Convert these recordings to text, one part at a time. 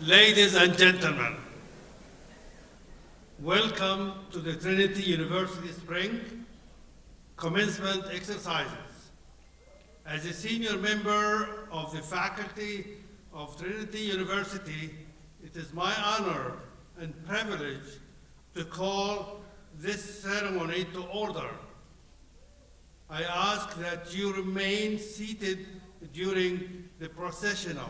Ladies and gentlemen, welcome to the Trinity University Spring Commencement exercises. As a senior member of the faculty of Trinity University, it is my honor and privilege to call this ceremony to order. I ask that you remain seated during the processional.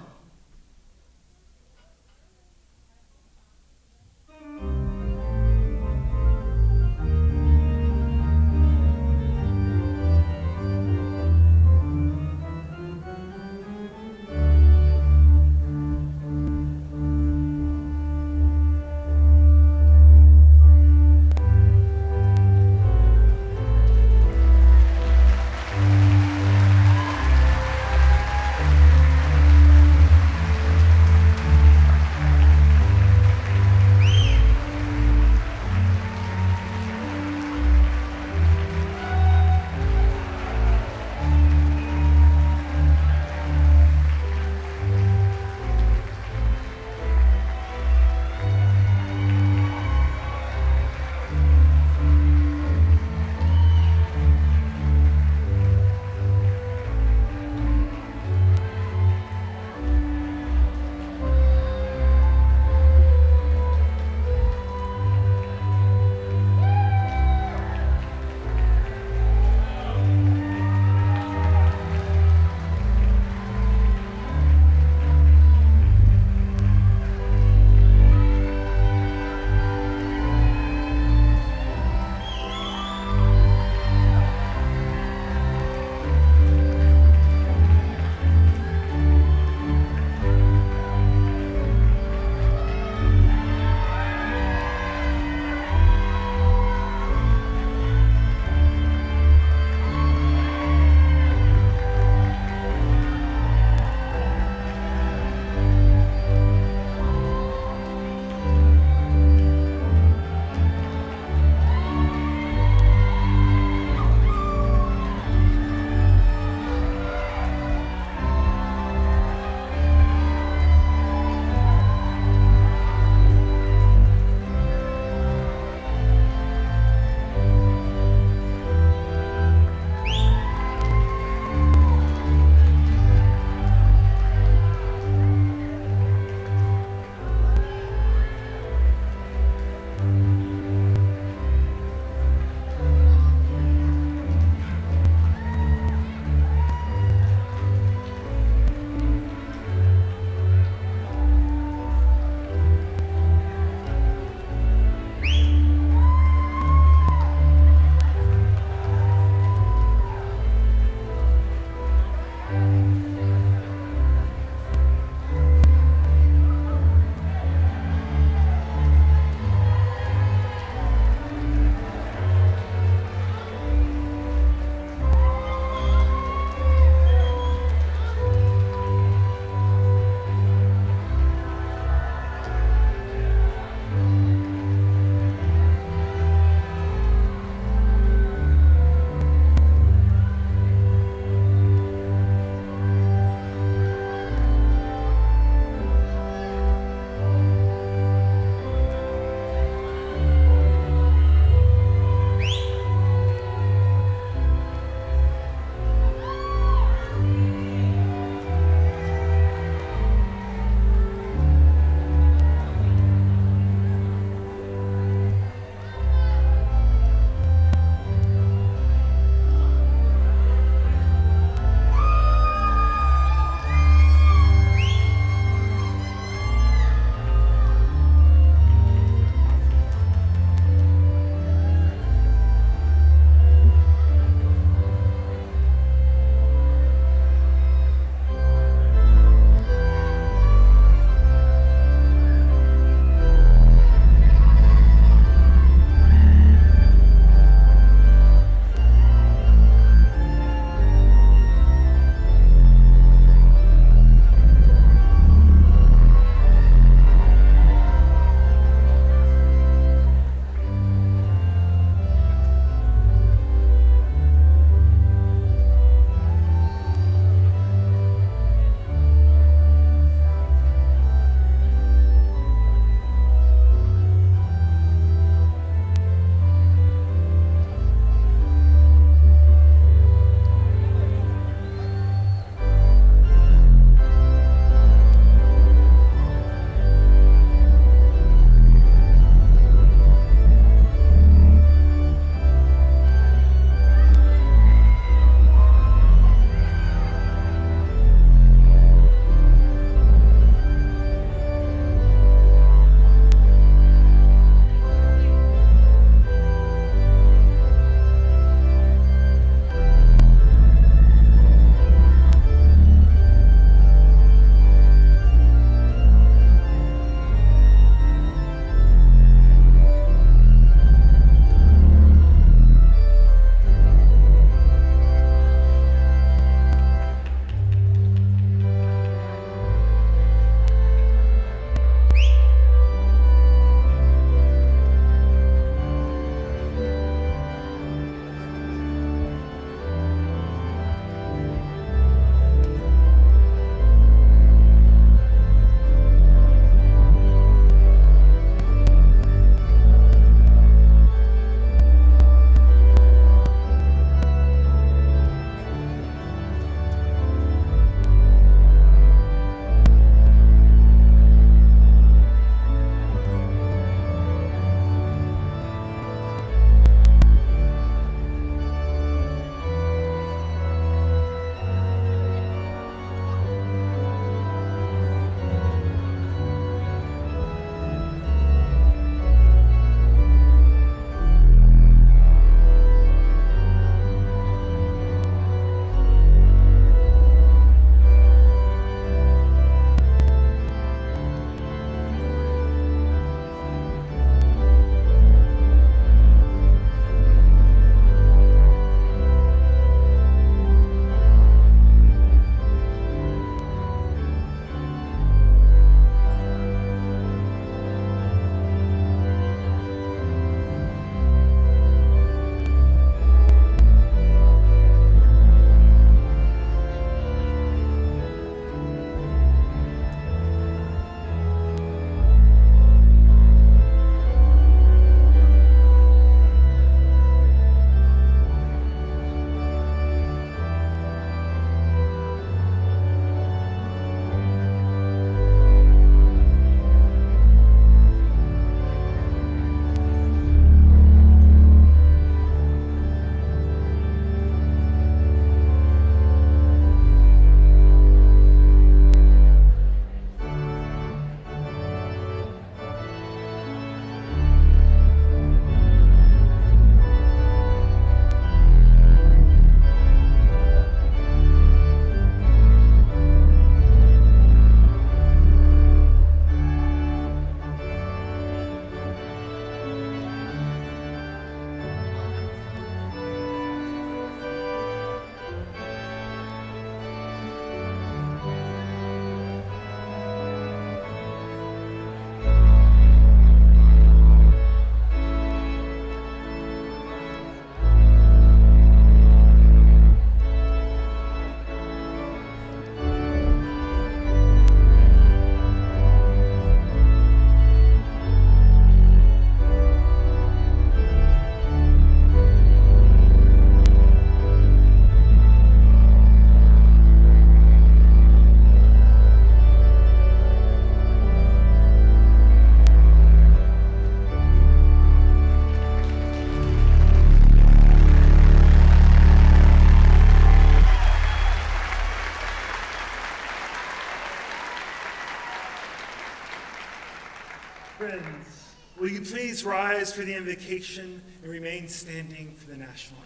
please rise for the invocation and remain standing for the national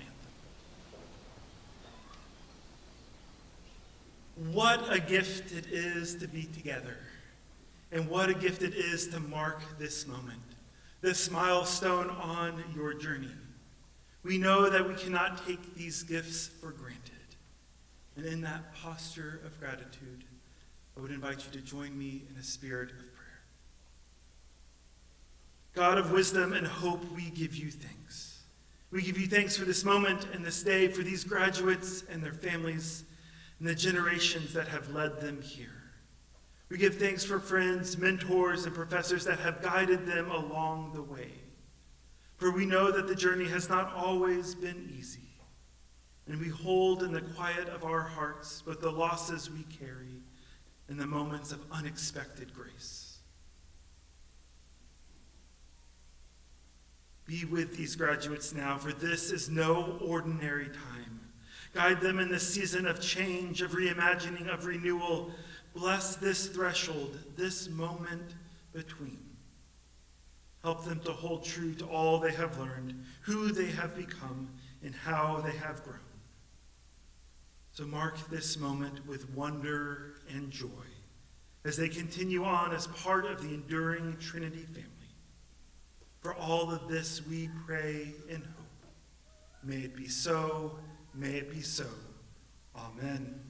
anthem. What a gift it is to be together, and what a gift it is to mark this moment, this milestone on your journey. We know that we cannot take these gifts for granted. And in that posture of gratitude, I would invite you to join me in a spirit of prayer. God of wisdom and hope, we give you thanks. We give you thanks for this moment and this day, for these graduates and their families, and the generations that have led them here. We give thanks for friends, mentors, and professors that have guided them along the way. For we know that the journey has not always been easy, and we hold in the quiet of our hearts both the losses we carry and the moments of unexpected grace. Be with these graduates now, for this is no ordinary time. Guide them in this season of change, of reimagining, of renewal. Bless this threshold, this moment between. Help them to hold true to all they have learned, who they have become, and how they have grown. So mark this moment with wonder and joy as they continue on as part of the enduring Trinity family. For all of this we pray and hope. May it be so, may it be so. Amen.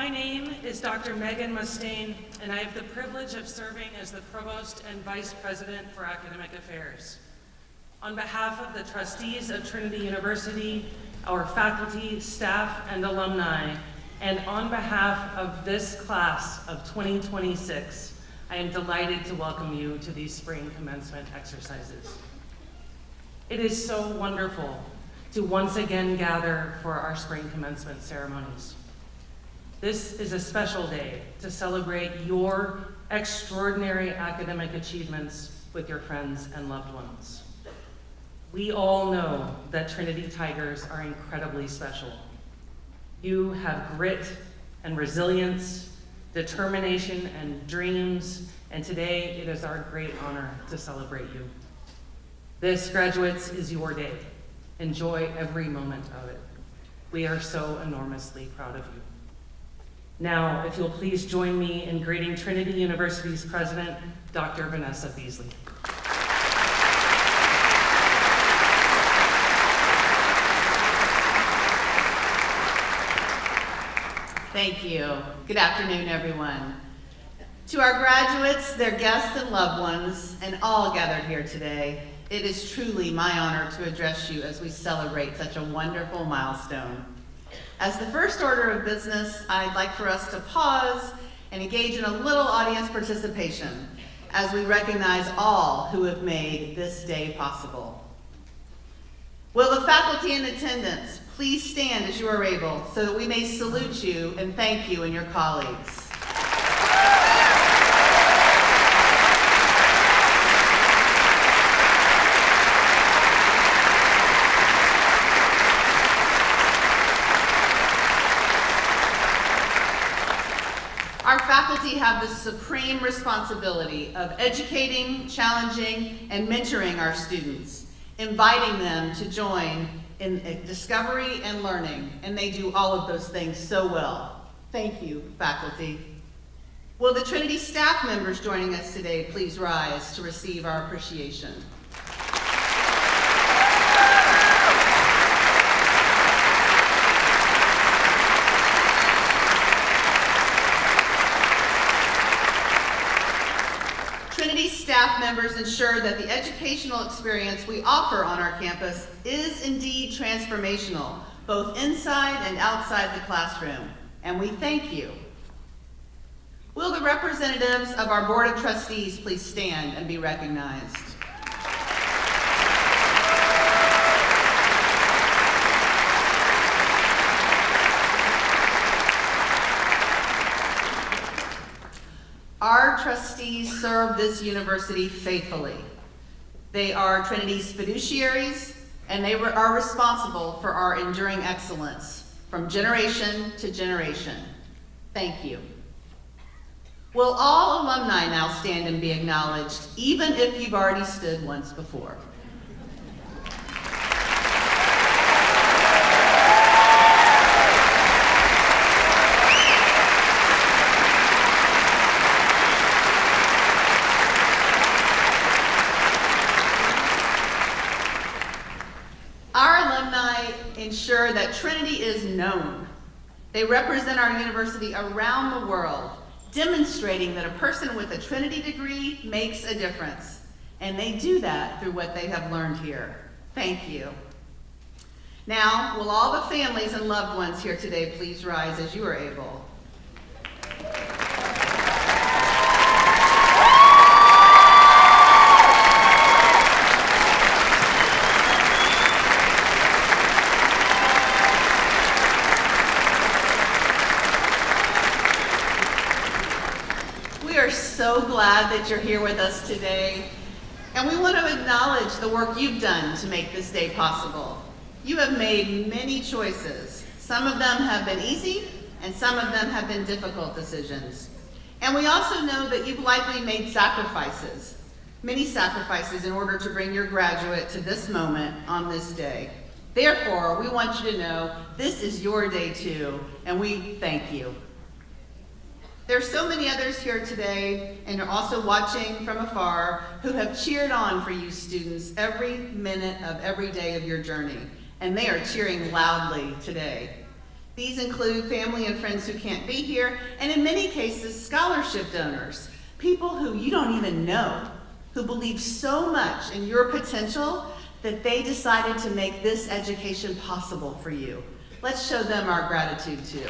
My name is Dr. Megan Mustaine, and I have the privilege of serving as the Provost and Vice President for Academic Affairs. On behalf of the trustees of Trinity University, our faculty, staff, and alumni, and on behalf of this class of 2026, I am delighted to welcome you to these spring commencement exercises. It is so wonderful to once again gather for our spring commencement ceremonies. This is a special day to celebrate your extraordinary academic achievements with your friends and loved ones. We all know that Trinity Tigers are incredibly special. You have grit and resilience, determination and dreams, and today it is our great honor to celebrate you. This, graduates, is your day. Enjoy every moment of it. We are so enormously proud of you. Now, if you'll please join me in greeting Trinity University's president, Dr. Vanessa Beasley. Thank you. Good afternoon, everyone. To our graduates, their guests and loved ones, and all gathered here today, it is truly my honor to address you as we celebrate such a wonderful milestone. As the first order of business, I'd like for us to pause and engage in a little audience participation as we recognize all who have made this day possible. Will the faculty in attendance please stand as you are able so that we may salute you and thank you and your colleagues. Our faculty have the supreme responsibility of educating, challenging, and mentoring our students, inviting them to join in discovery and learning, and they do all of those things so well. Thank you, faculty. Will the Trinity staff members joining us today please rise to receive our appreciation? Trinity staff members ensure that the educational experience we offer on our campus is indeed transformational, both inside and outside the classroom, and we thank you. Will the representatives of our Board of Trustees please stand and be recognized? Our trustees serve this university faithfully. They are Trinity's fiduciaries, and they are responsible for our enduring excellence from generation to generation. Thank you. Will all alumni now stand and be acknowledged, even if you've already stood once before? Ensure that Trinity is known. They represent our university around the world, demonstrating that a person with a Trinity degree makes a difference. And they do that through what they have learned here. Thank you. Now, will all the families and loved ones here today please rise as you are able? So glad that you're here with us today, and we want to acknowledge the work you've done to make this day possible. You have made many choices. Some of them have been easy, and some of them have been difficult decisions. And we also know that you've likely made sacrifices, many sacrifices in order to bring your graduate to this moment on this day. Therefore, we want you to know this is your day too, and we thank you. There are so many others here today, and are also watching from afar, who have cheered on for you students every minute of every day of your journey, and they are cheering loudly today. These include family and friends who can't be here, and in many cases, scholarship donors, people who you don't even know, who believe so much in your potential that they decided to make this education possible for you. Let's show them our gratitude too.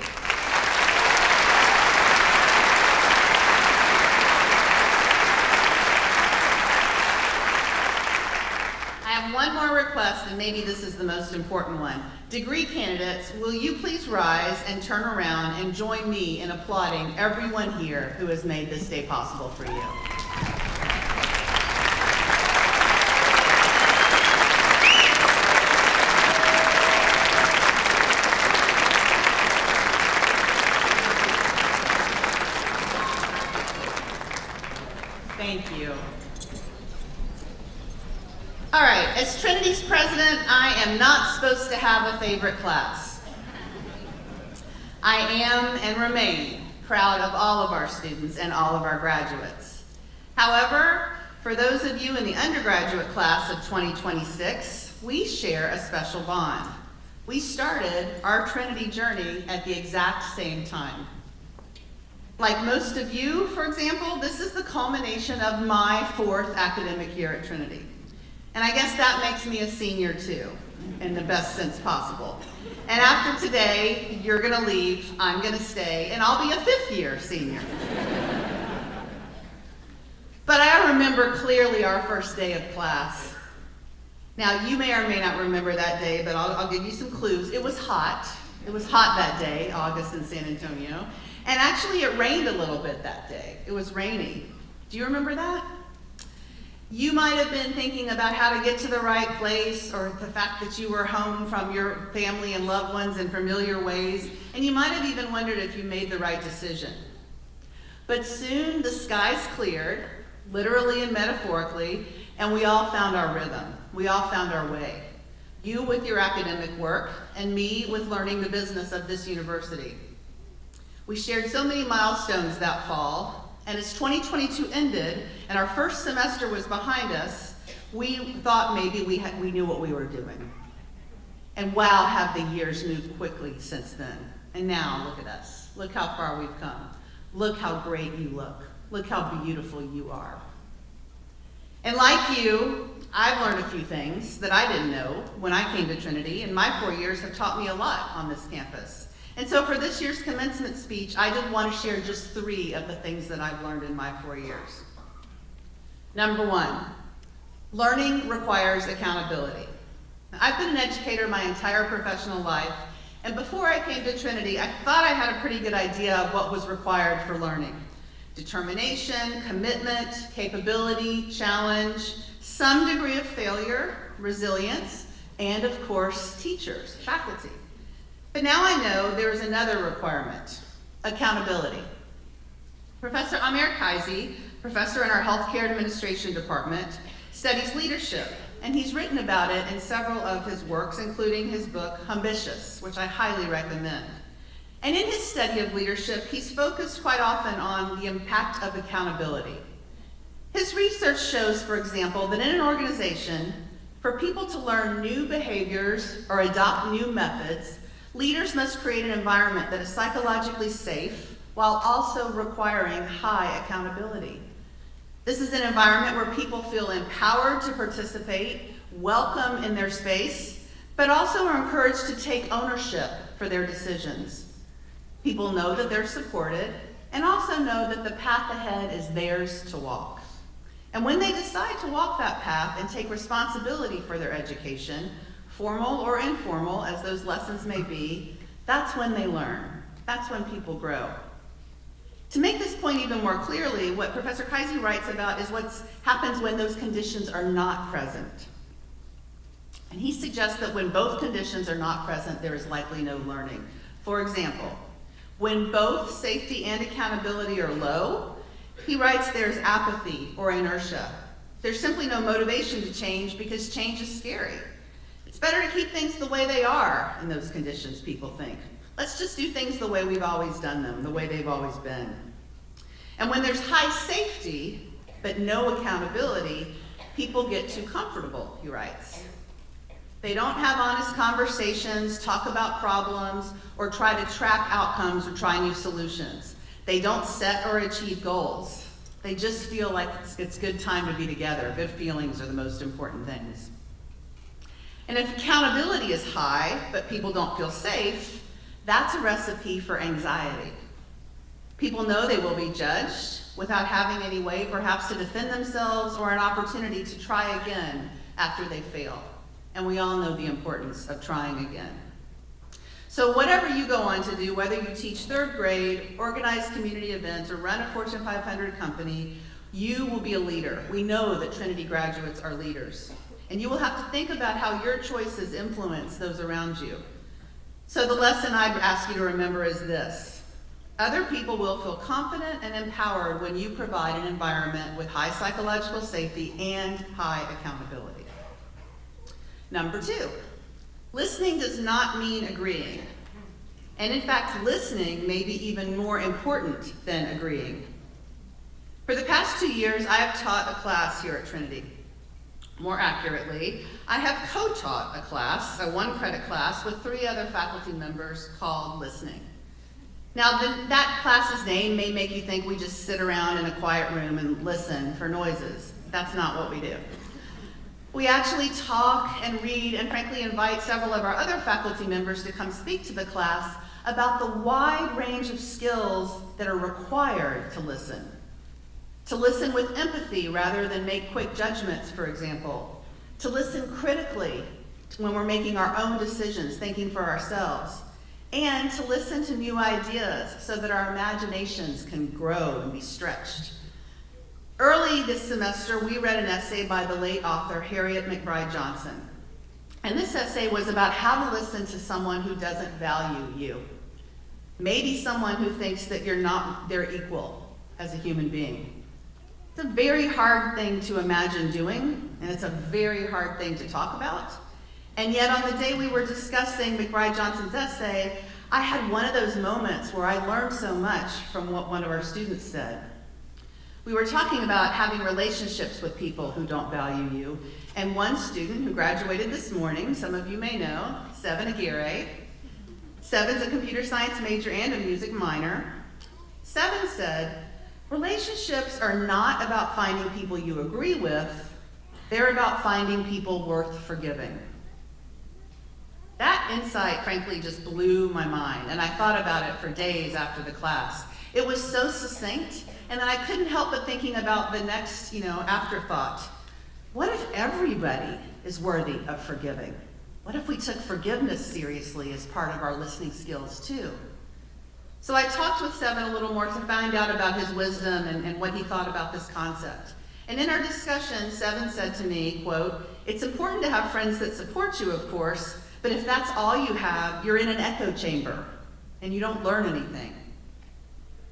One more request, and maybe this is the most important one. Degree candidates, will you please rise and turn around and join me in applauding everyone here who has made this day possible for you. Thank you. All right, as Trinity's president, I am not supposed to have a favorite class. I am and remain proud of all of our students and all of our graduates. However, for those of you in the undergraduate class of 2026, we share a special bond. We started our Trinity journey at the exact same time. Like most of you, for example, this is the culmination of my 4th academic year at Trinity. And I guess that makes me a senior too, in the best sense possible. And after today, you're gonna leave, I'm gonna stay, and I'll be a 5th year senior. But I remember clearly our first day of class. Now, you may or may not remember that day, but I'll give you some clues. It was hot. It was hot that day, August in San Antonio. And actually, it rained a little bit that day. It was rainy. Do you remember that? You might have been thinking about how to get to the right place, or the fact that you were home from your family and loved ones in familiar ways, and you might have even wondered if you made the right decision. But soon the skies cleared, literally and metaphorically, and we all found our rhythm. We all found our way. You with your academic work, and me with learning the business of this university. We shared so many milestones that fall, and as 2022 ended and our first semester was behind us, we thought maybe we knew what we were doing. And wow, have the years moved quickly since then. And now, look at us. Look how far we've come. Look how great you look. Look how beautiful you are. And like you, I've learned a few things that I didn't know when I came to Trinity, and my 4 years have taught me a lot on this campus. And so for this year's commencement speech, I did want to share just 3 of the things that I've learned in my 4 years. Number 1, learning requires accountability. I've been an educator my entire professional life, and before I came to Trinity, I thought I had a pretty good idea of what was required for learning. Determination, commitment, capability, challenge, some degree of failure, resilience, and of course, teachers, faculty. But now I know there is another requirement, accountability. Professor Amir Kaisi, professor in our healthcare administration department, studies leadership, and he's written about it in several of his works, including his book, Ambitious, which I highly recommend. And in his study of leadership, he's focused quite often on the impact of accountability. His research shows, for example, that in an organization, for people to learn new behaviors or adopt new methods, leaders must create an environment that is psychologically safe while also requiring high accountability. This is an environment where people feel empowered to participate, welcome in their space, but also are encouraged to take ownership for their decisions. People know that they're supported and also know that the path ahead is theirs to walk. And when they decide to walk that path and take responsibility for their education, formal or informal as those lessons may be, that's when they learn. That's when people grow. To make this point even more clearly, what Professor Kaisi writes about is what happens when those conditions are not present. And he suggests that when both conditions are not present, there is likely no learning. For example, when both safety and accountability are low, he writes there's apathy or inertia. There's simply no motivation to change because change is scary. It's better to keep things the way they are in those conditions, people think. Let's just do things the way we've always done them, the way they've always been. And when there's high safety, but no accountability, people get too comfortable, he writes. They don't have honest conversations, talk about problems, or try to track outcomes or try new solutions. They don't set or achieve goals. They just feel like it's good time to be together. Good feelings are the most important things. And if accountability is high, but people don't feel safe, that's a recipe for anxiety. People know they will be judged without having any way perhaps to defend themselves or an opportunity to try again after they fail. And we all know the importance of trying again. So whatever you go on to do, whether you teach 3rd grade, organize community events, or run a Fortune 500 company, you will be a leader. We know that Trinity graduates are leaders. And you will have to think about how your choices influence those around you. So the lesson I'd ask you to remember is this. Other people will feel confident and empowered when you provide an environment with high psychological safety and high accountability. Number 2, listening does not mean agreeing. And in fact, listening may be even more important than agreeing. For the past 2 years, I have taught a class here at Trinity. More accurately, I have co-taught a class, a 1-credit class, with 3 other faculty members called Listening. Now, that class's name may make you think we just sit around in a quiet room and listen for noises. That's not what we do. We actually talk and read and frankly invite several of our other faculty members to come speak to the class about the wide range of skills that are required to listen. To listen with empathy rather than make quick judgments, for example. to listen critically when we're making our own decisions, thinking for ourselves, and to listen to new ideas so that our imaginations can grow and be stretched. Early this semester, we read an essay by the late author Harriet McBride Johnson. And this essay was about how to listen to someone who doesn't value you. Maybe someone who thinks that you're not their equal as a human being. It's a very hard thing to imagine doing, and it's a very hard thing to talk about. And yet on the day we were discussing McBride Johnson's essay, I had one of those moments where I learned so much from what one of our students said. We were talking about having relationships with people who don't value you, and one student who graduated this morning, some of you may know, Seven Aguirre. Seven's a computer science major and a music minor. Seven said, relationships are not about finding people you agree with, they're about finding people worth forgiving. That insight, frankly, just blew my mind, and I thought about it for days after the class. It was so succinct, and then I couldn't help but thinking about the next, afterthought. What if everybody is worthy of forgiving? What if we took forgiveness seriously as part of our listening skills too? So I talked with Seven a little more to find out about his wisdom and what he thought about this concept. And in our discussion, Seven said to me, quote, "It's important to have friends that support you, of course, but if that's all you have, you're in an echo chamber and you don't learn anything.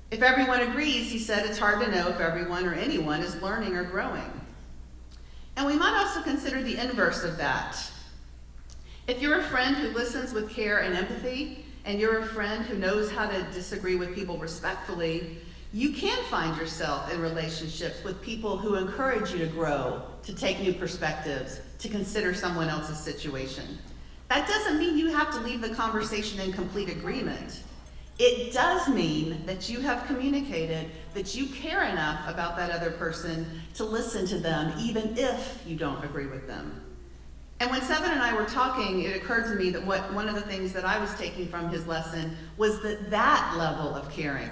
If everyone agrees," he said, "it's hard to know if everyone or anyone is learning or growing." And we might also consider the inverse of that. If you're a friend who listens with care and empathy, and you're a friend who knows how to disagree with people respectfully, you can find yourself in relationships with people who encourage you to grow, to take new perspectives, to consider someone else's situation. That doesn't mean you have to leave the conversation in complete agreement. It does mean that you have communicated that you care enough about that other person to listen to them, even if you don't agree with them. And when Seven and I were talking, it occurred to me that one of the things that I was taking from his lesson was that level of caring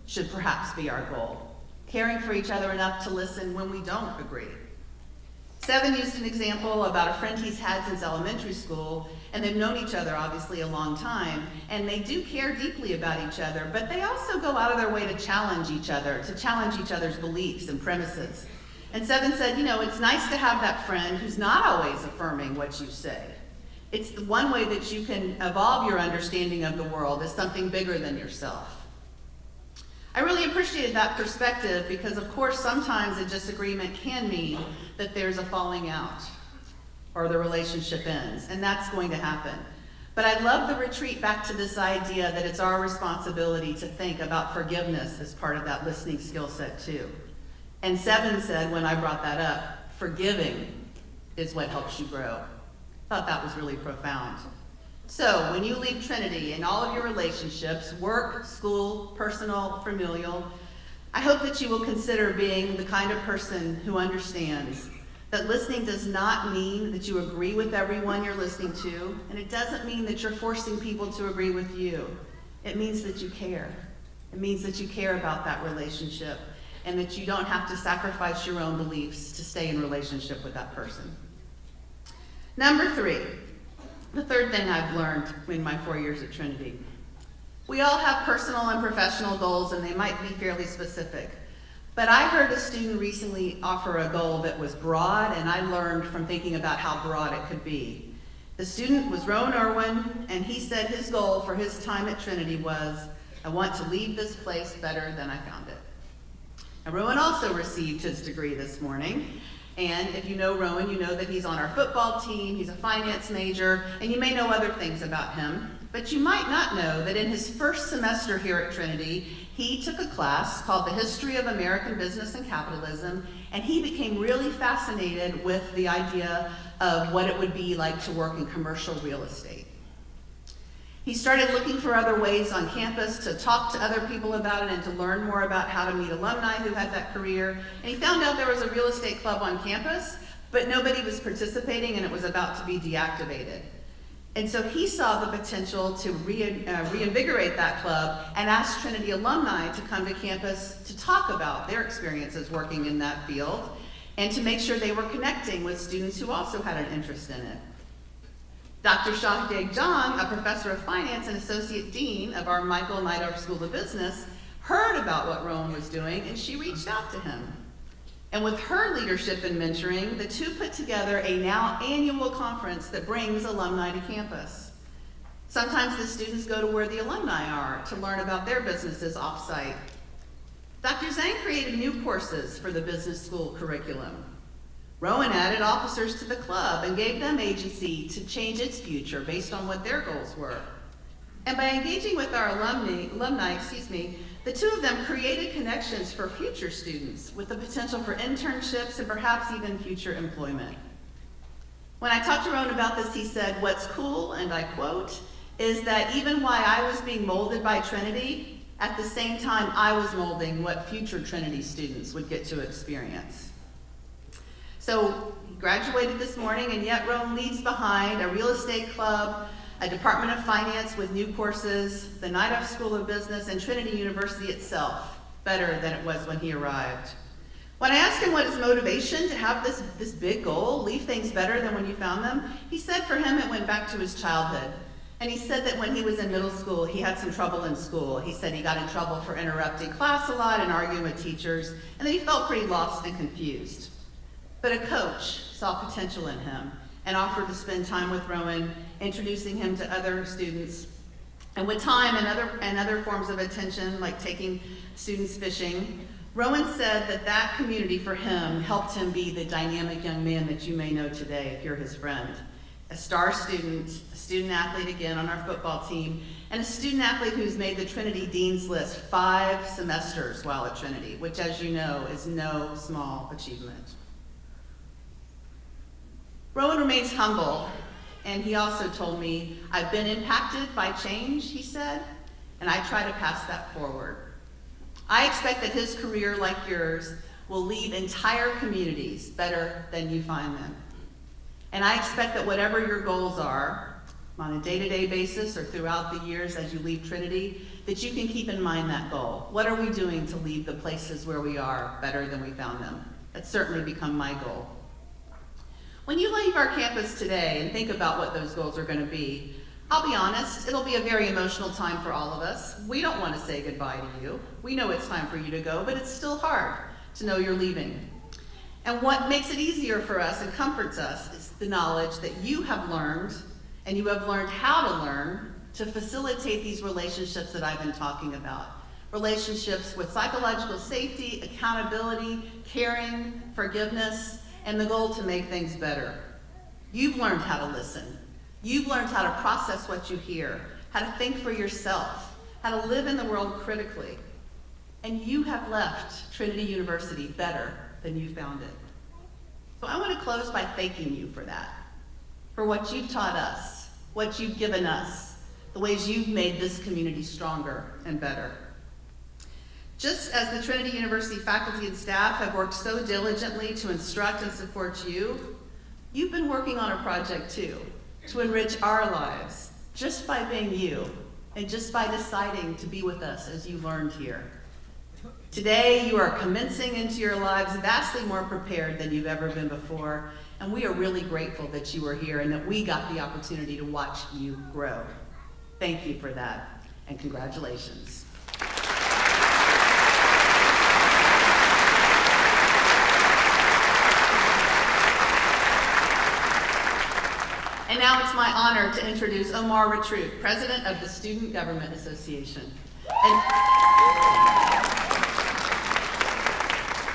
should perhaps be our goal. Caring for each other enough to listen when we don't agree. Seven used an example about a friend he's had since elementary school, and they've known each other obviously a long time, and they do care deeply about each other, but they also go out of their way to challenge each other's beliefs and premises. And Seven said, it's nice to have that friend who's not always affirming what you say. It's the one way that you can evolve your understanding of the world as something bigger than yourself. I really appreciated that perspective because, of course, sometimes a disagreement can mean that there's a falling out or the relationship ends, and that's going to happen. But I love the retreat back to this idea that it's our responsibility to think about forgiveness as part of that listening skill set too. And Seven said when I brought that up, forgiving is what helps you grow. I thought that was really profound. So when you leave Trinity in all of your relationships, work, school, personal, familial, I hope that you will consider being the kind of person who understands that listening does not mean that you agree with everyone you're listening to, and it doesn't mean that you're forcing people to agree with you. It means that you care. It means that you care about that relationship and that you don't have to sacrifice your own beliefs to stay in relationship with that person. Number 3. The third thing I've learned in my 4 years at Trinity. We all have personal and professional goals, and they might be fairly specific. But I heard a student recently offer a goal that was broad, and I learned from thinking about how broad it could be. The student was Rowan Irwin, and he said his goal for his time at Trinity was, "I want to leave this place better than I found it." Now, Rowan also received his degree this morning. And if you know Rowan, you know that he's on our football team, he's a finance major, and you may know other things about him. But you might not know that in his first semester here at Trinity, he took a class called The History of American Business and Capitalism, and he became really fascinated with the idea of what it would be like to work in commercial real estate. He started looking for other ways on campus to talk to other people about it and to learn more about how to meet alumni who had that career. And he found out there was a real estate club on campus, but nobody was participating and it was about to be deactivated. And so he saw the potential to reinvigorate that club and asked Trinity alumni to come to campus to talk about their experiences working in that field. and to make sure they were connecting with students who also had an interest in it. Dr. Shahideh Jang, a professor of finance and associate dean of our Michael Neidorff School of Business, heard about what Rowan was doing, and she reached out to him. And with her leadership and mentoring, the two put together a now annual conference that brings alumni to campus. Sometimes the students go to where the alumni are to learn about their businesses off-site. Dr. Zhang created new courses for the business school curriculum. Rowan added officers to the club and gave them agency to change its future based on what their goals were. And by engaging with our alumni, the two of them created connections for future students with the potential for internships and perhaps even future employment. When I talked to Rowan about this, he said, "What's cool," and I quote, "is that even while I was being molded by Trinity, at the same time I was molding what future Trinity students would get to experience." So he graduated this morning, and yet Rowan leaves behind a real estate club, a Department of Finance with new courses, the Neidorff School of Business, and Trinity University itself, better than it was when he arrived. When I asked him what his motivation to have this big goal, leave things better than when you found them, he said for him it went back to his childhood. And he said that when he was in middle school, he had some trouble in school. He said he got in trouble for interrupting class a lot and arguing with teachers, and that he felt pretty lost and confused. But a coach saw potential in him and offered to spend time with Rowan, introducing him to other students. And with time and other forms of attention, like taking students fishing, Rowan said that community for him helped him be the dynamic young man that you may know today if you're his friend. A star student, a student athlete again on our football team, and a student athlete who's made the Trinity Dean's List 5 semesters while at Trinity, which, as you know, is no small achievement. Rowan remains humble, and he also told me, "I've been impacted by change," he said, "and I try to pass that forward." I expect that his career, like yours, will leave entire communities better than you find them. And I expect that whatever your goals are, on a day-to-day basis or throughout the years as you leave Trinity, that you can keep in mind that goal. What are we doing to leave the places where we are better than we found them? That's certainly become my goal. When you leave our campus today and think about what those goals are going to be, I'll be honest, it'll be a very emotional time for all of us. We don't want to say goodbye to you. We know it's time for you to go, but it's still hard to know you're leaving. And what makes it easier for us and comforts us is the knowledge that you have learned, and you have learned how to learn, to facilitate these relationships that I've been talking about. Relationships with psychological safety, accountability, caring, forgiveness, and the goal to make things better. You've learned how to listen. You've learned how to process what you hear, how to think for yourself, how to live in the world critically. And you have left Trinity University better than you found it. So I want to close by thanking you for that, for what you've taught us, what you've given us, the ways you've made this community stronger and better. Just as the Trinity University faculty and staff have worked so diligently to instruct and support you, you've been working on a project too, to enrich our lives, just by being you, and just by deciding to be with us as you learned here. Today, you are commencing into your lives vastly more prepared than you've ever been before, and we are really grateful that you are here and that we got the opportunity to watch you grow. Thank you for that, and congratulations. And now it's my honor to introduce Omar Retrout, President of the Student Government Association.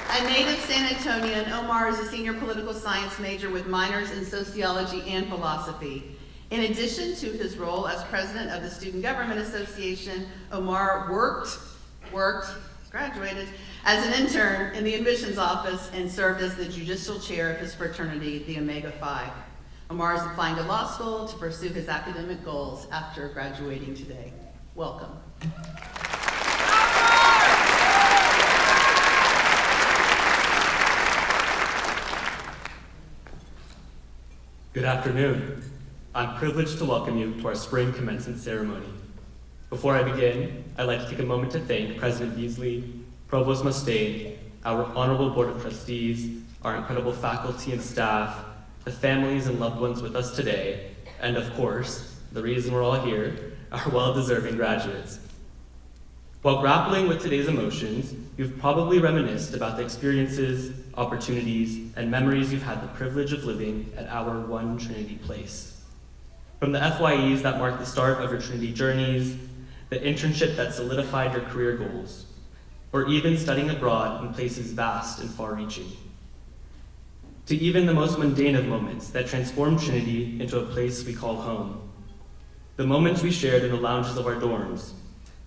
A native San Antonian, Omar is a senior political science major with minors in sociology and philosophy. In addition to his role as president of the Student Government Association, Omar graduated as an intern in the admissions office and served as the judicial chair of his fraternity, the Omega Phi. Omar is applying to law school to pursue his academic goals after graduating today. Welcome. Good afternoon. I'm privileged to welcome you to our spring commencement ceremony. Before I begin, I'd like to take a moment to thank President Beasley, Provost Mustaine, our honorable Board of Trustees, our incredible faculty and staff, the families and loved ones with us today, and of course, the reason we're all here, our well-deserving graduates. While grappling with today's emotions, you've probably reminisced about the experiences, opportunities, and memories you've had the privilege of living at our One Trinity Place. From the FYEs that marked the start of your Trinity journeys, the internship that solidified your career goals, or even studying abroad in places vast and far-reaching, to even the most mundane of moments that transformed Trinity into a place we call home. The moments we shared in the lounges of our dorms,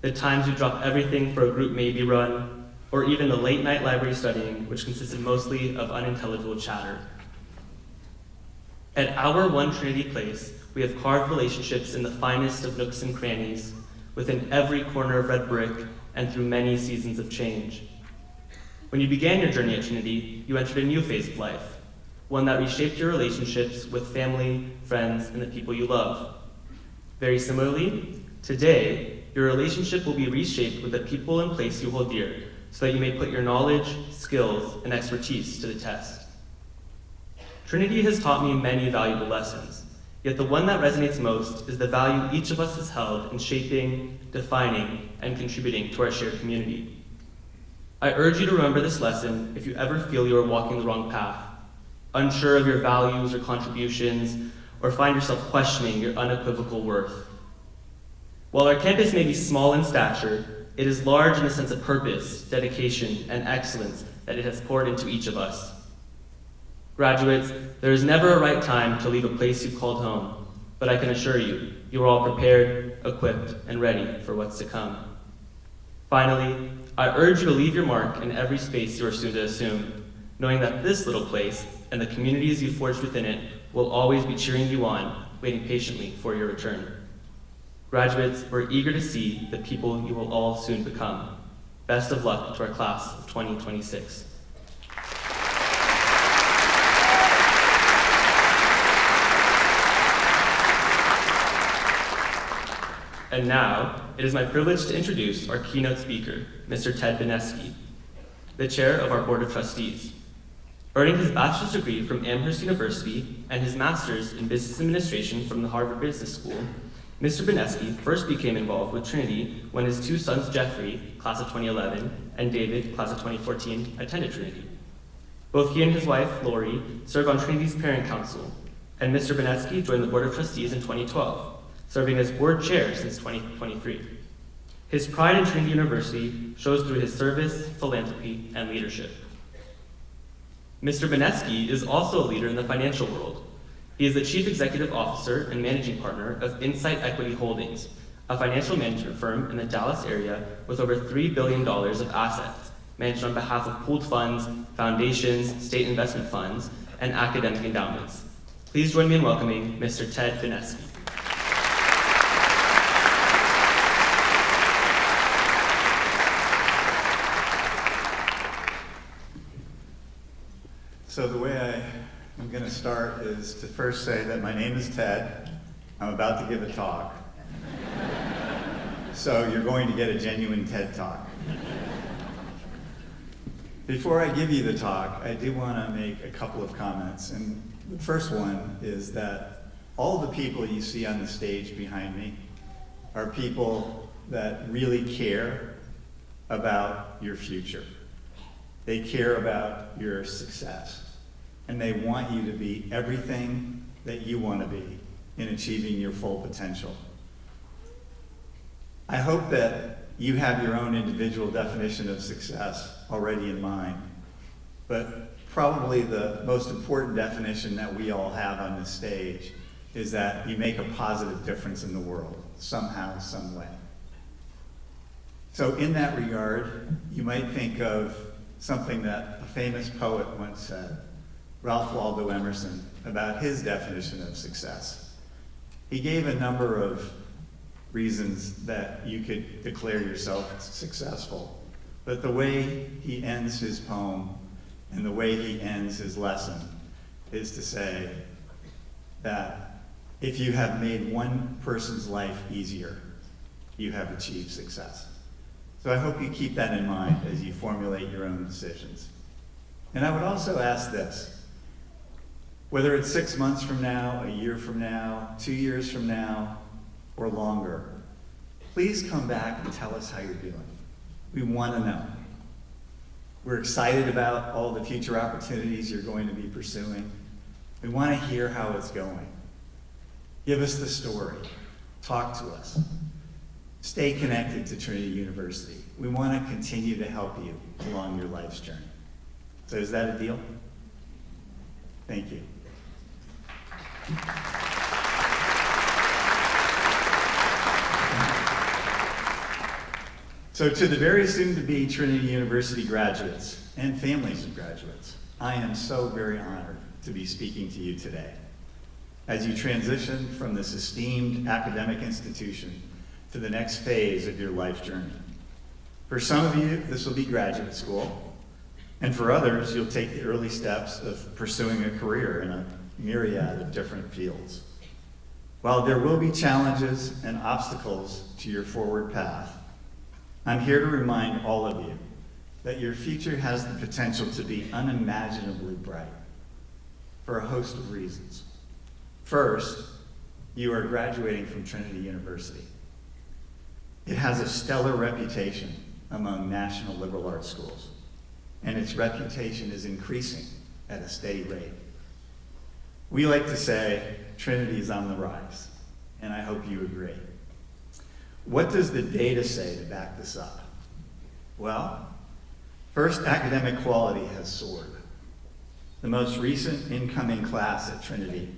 the times we dropped everything for a group maybe run, or even the late-night library studying, which consisted mostly of unintelligible chatter. At our One Trinity Place, we have carved relationships in the finest of nooks and crannies, within every corner of red brick, and through many seasons of change. When you began your journey at Trinity, you entered a new phase of life, one that reshaped your relationships with family, friends, and the people you love. Very similarly, today, your relationship will be reshaped with the people and place you hold dear, so that you may put your knowledge, skills, and expertise to the test. Trinity has taught me many valuable lessons, yet the one that resonates most is the value each of us has held in shaping, defining, and contributing to our shared community. I urge you to remember this lesson if you ever feel you are walking the wrong path, unsure of your values or contributions, or find yourself questioning your unequivocal worth. While our campus may be small in stature, it is large in the sense of purpose, dedication, and excellence that it has poured into each of us. Graduates, there is never a right time to leave a place you've called home, but I can assure you, you are all prepared, equipped, and ready for what's to come. Finally, I urge you to leave your mark in every space you are soon to assume, knowing that this little place and the communities you forged within it will always be cheering you on, waiting patiently for your return. Graduates, we're eager to see the people you will all soon become. Best of luck to our class of 2026. And now, it is my privilege to introduce our keynote speaker, Mr. Ted Beneski, the chair of our Board of Trustees. Earning his bachelor's degree from Amherst University and his master's in business administration from the Harvard Business School, Mr. Beneski first became involved with Trinity when his two sons, Jeffrey, class of 2011, and David, class of 2014, attended Trinity. Both he and his wife, Lori, serve on Trinity's parent council, and Mr. Beneski joined the Board of Trustees in 2012, serving as board chair since 2023. His pride in Trinity University shows through his service, philanthropy, and leadership. Mr. Beneski is also a leader in the financial world. He is the Chief Executive Officer and Managing Partner of Insight Equity Holdings, a financial management firm in the Dallas area with over $3 billion of assets, managed on behalf of pooled funds, foundations, state investment funds, and academic endowments. Please join me in welcoming Mr. Ted Beneski. So the way I'm going to start is to first say that my name is Ted. I'm about to give a talk. So you're going to get a genuine TED Talk. Before I give you the talk, I do want to make a couple of comments. And the first one is that all the people you see on the stage behind me are people that really care about your future. They care about your success, and they want you to be everything that you want to be in achieving your full potential. I hope that you have your own individual definition of success already in mind, but probably the most important definition that we all have on this stage is that you make a positive difference in the world, somehow, some way. So in that regard, you might think of something that a famous poet once said, Ralph Waldo Emerson, about his definition of success. He gave a number of reasons that you could declare yourself successful, but the way he ends his poem and the way he ends his lesson is to say that if you have made one person's life easier, you have achieved success. So I hope you keep that in mind as you formulate your own decisions. And I would also ask this, whether it's 6 months from now, a year from now, 2 years from now, or longer, please come back and tell us how you're doing. We want to know. We're excited about all the future opportunities you're going to be pursuing. We want to hear how it's going. Give us the story. Talk to us. Stay connected to Trinity University. We want to continue to help you along your life's journey. So is that a deal? Thank you. So to the very soon-to-be Trinity University graduates and families of graduates, I am so very honored to be speaking to you today as you transition from this esteemed academic institution to the next phase of your life journey. For some of you, this will be graduate school, and for others, you'll take the early steps of pursuing a career in a myriad of different fields. While there will be challenges and obstacles to your forward path, I'm here to remind all of you that your future has the potential to be unimaginably bright for a host of reasons. First, you are graduating from Trinity University. It has a stellar reputation among national liberal arts schools, and its reputation is increasing at a steady rate. We like to say Trinity is on the rise, and I hope you agree. What does the data say to back this up? Well, first, academic quality has soared. The most recent incoming class at Trinity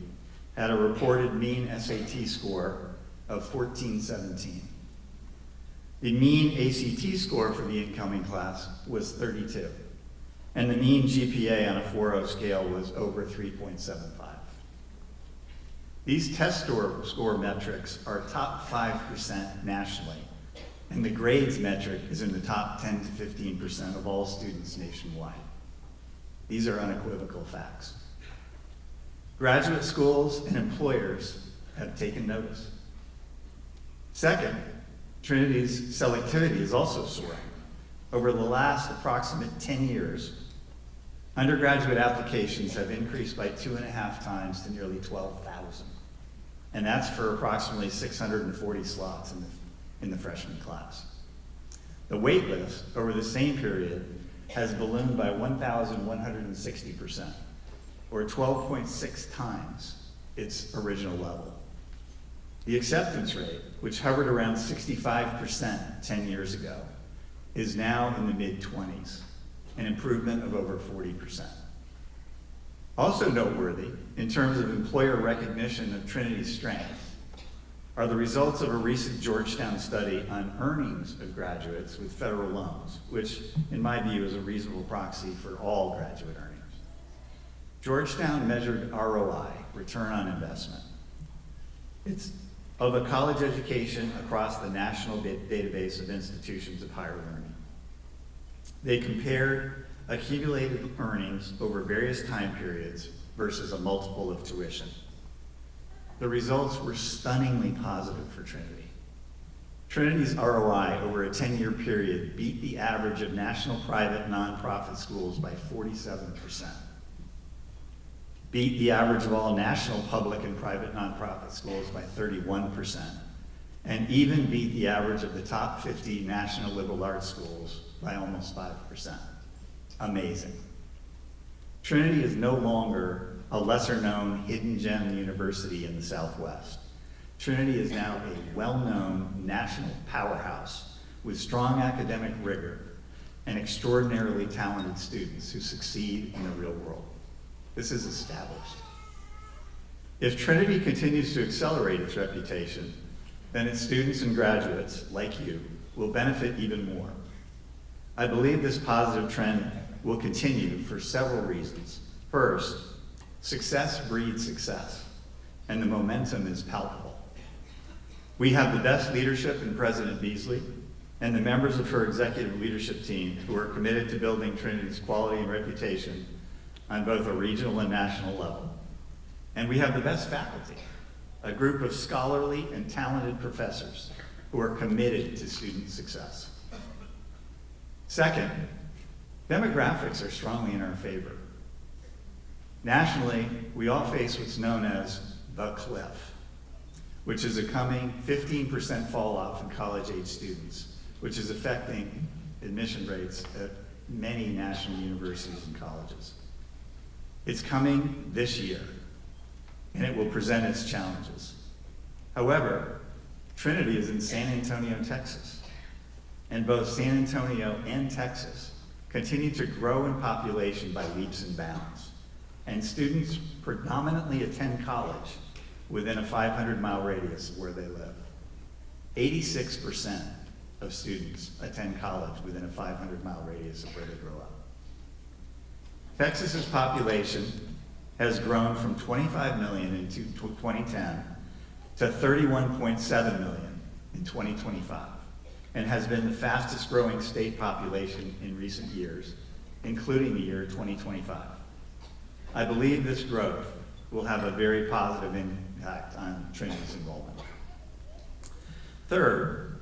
had a reported mean SAT score of 1417. The mean ACT score for the incoming class was 32, and the mean GPA on a 4.0 scale was over 3.75. These test score metrics are top 5% nationally, and the grades metric is in the top 10 to 15% of all students nationwide. These are unequivocal facts. Graduate schools and employers have taken notice. Second, Trinity's selectivity is also soaring. Over the last approximate 10 years, undergraduate applications have increased by 2.5 times to nearly 12,000. And that's for approximately 640 slots in the freshman class. The wait list over the same period has ballooned by 1,160%, or 12.6 times its original level. The acceptance rate, which hovered around 65% 10 years ago, is now in the mid-20s, an improvement of over 40%. Also noteworthy, in terms of employer recognition of Trinity's strength, are the results of a recent Georgetown study on earnings of graduates with federal loans, which, in my view, is a reasonable proxy for all graduate earnings. Georgetown measured ROI, return on investment. It's of a college education across the national database of institutions of higher learning. They compared accumulated earnings over various time periods versus a multiple of tuition. The results were stunningly positive for Trinity. Trinity's ROI over a 10-year period beat the average of national private nonprofit schools by 47%, beat the average of all national public and private nonprofit schools by 31%, and even beat the average of the top 50 national liberal arts schools by almost 5%. Amazing. Trinity is no longer a lesser-known hidden gem university in the Southwest. Trinity is now a well-known national powerhouse with strong academic rigor and extraordinarily talented students who succeed in the real world. This is established. If Trinity continues to accelerate its reputation, then its students and graduates, like you, will benefit even more. I believe this positive trend will continue for several reasons. First, success breeds success, and the momentum is palpable. We have the best leadership in President Beasley and the members of her executive leadership team who are committed to building Trinity's quality and reputation on both a regional and national level. And we have the best faculty, a group of scholarly and talented professors who are committed to student success. Second, demographics are strongly in our favor. Nationally, we all face what's known as the cliff, which is a coming 15% fall off in college-age students, which is affecting admission rates at many national universities and colleges. It's coming this year, and it will present its challenges. However, Trinity is in San Antonio, Texas, and both San Antonio and Texas continue to grow in population by leaps and bounds, and students predominantly attend college within a 500-mile radius of where they live. 86% of students attend college within a 500-mile radius of where they grow up. Texas's population has grown from 25 million in 2010 to 31.7 million in 2025, and has been the fastest growing state population in recent years, including the year 2025. I believe this growth will have a very positive impact on Trinity's enrollment. Third,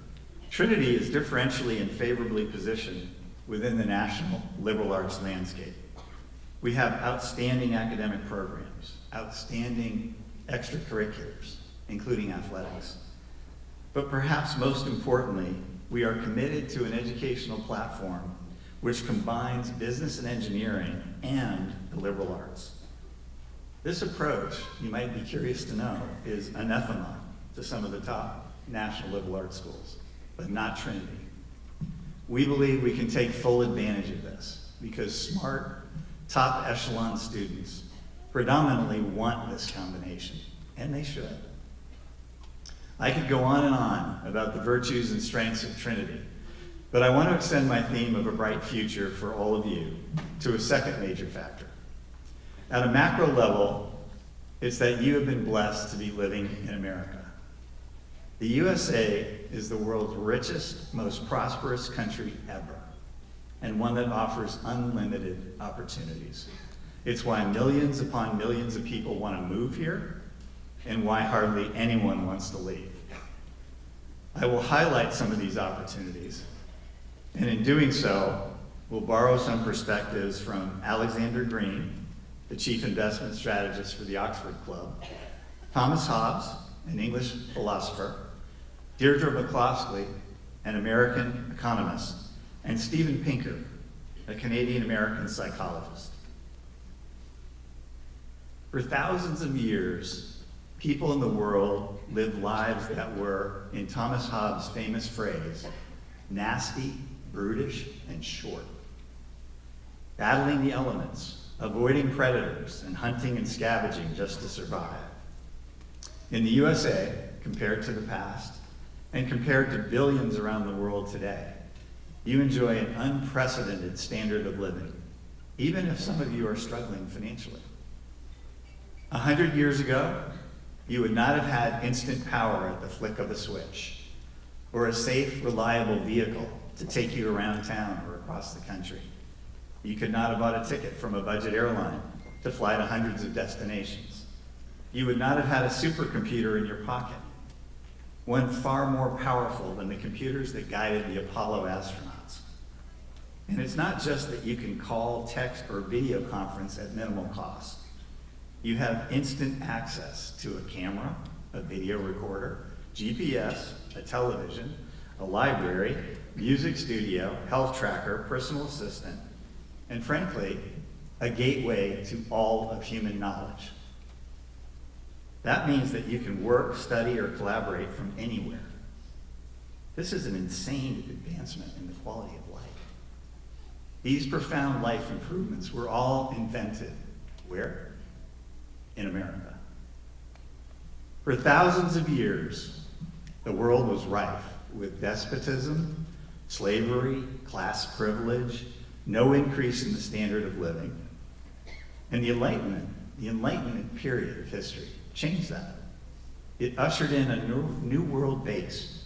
Trinity is differentially and favorably positioned within the national liberal arts landscape. We have outstanding academic programs, outstanding extracurriculars, including athletics. But perhaps most importantly, we are committed to an educational platform which combines business and engineering and the liberal arts. This approach, you might be curious to know, is anathema to some of the top national liberal arts schools, but not Trinity. We believe we can take full advantage of this because smart, top echelon students predominantly want this combination, and they should. I could go on and on about the virtues and strengths of Trinity, but I want to extend my theme of a bright future for all of you to a second major factor. At a macro level, it's that you have been blessed to be living in America. The USA is the world's richest, most prosperous country ever, and one that offers unlimited opportunities. It's why millions upon millions of people want to move here, and why hardly anyone wants to leave. I will highlight some of these opportunities, and in doing so, we'll borrow some perspectives from Alexander Green, the Chief Investment Strategist for the Oxford Club, Thomas Hobbes, an English philosopher, Deirdre McCloskey, an American economist, and Steven Pinker, a Canadian-American psychologist. For thousands of years, people in the world lived lives that were, in Thomas Hobbes' famous phrase, nasty, brutish, and short. Battling the elements, avoiding predators, and hunting and scavenging just to survive. In the USA, compared to the past, and compared to billions around the world today, you enjoy an unprecedented standard of living, even if some of you are struggling financially. 100 years ago, you would not have had instant power at the flick of a switch, or a safe, reliable vehicle to take you around town or across the country. You could not have bought a ticket from a budget airline to fly to hundreds of destinations. You would not have had a supercomputer in your pocket, one far more powerful than the computers that guided the Apollo astronauts. And it's not just that you can call, text, or video conference at minimal cost. You have instant access to a camera, a video recorder, GPS, a television, a library, music studio, health tracker, personal assistant, and frankly, a gateway to all of human knowledge. That means that you can work, study, or collaborate from anywhere. This is an insane advancement in the quality of life. These profound life improvements were all invented where? In America. For thousands of years, the world was rife with despotism, slavery, class privilege, no increase in the standard of living. And the Enlightenment period of history changed that. It ushered in a new world base,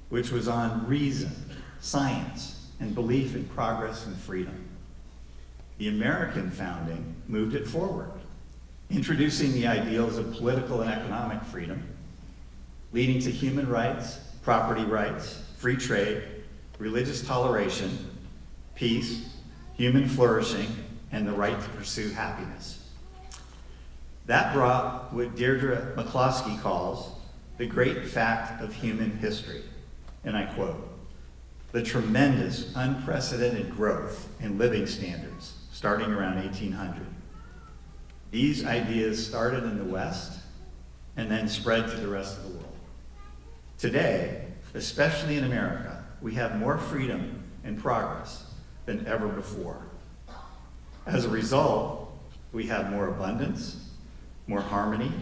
which was on reason, science, and belief in progress and freedom. The American founding moved it forward, introducing the ideals of political and economic freedom, leading to human rights, property rights, free trade, religious toleration, peace, human flourishing, and the right to pursue happiness. That brought what Deirdre McCloskey calls the great fact of human history, and I quote, "The tremendous, unprecedented growth in living standards starting around 1800. These ideas started in the West and then spread to the rest of the world. Today, especially in America, we have more freedom and progress than ever before. As a result, we have more abundance, more harmony,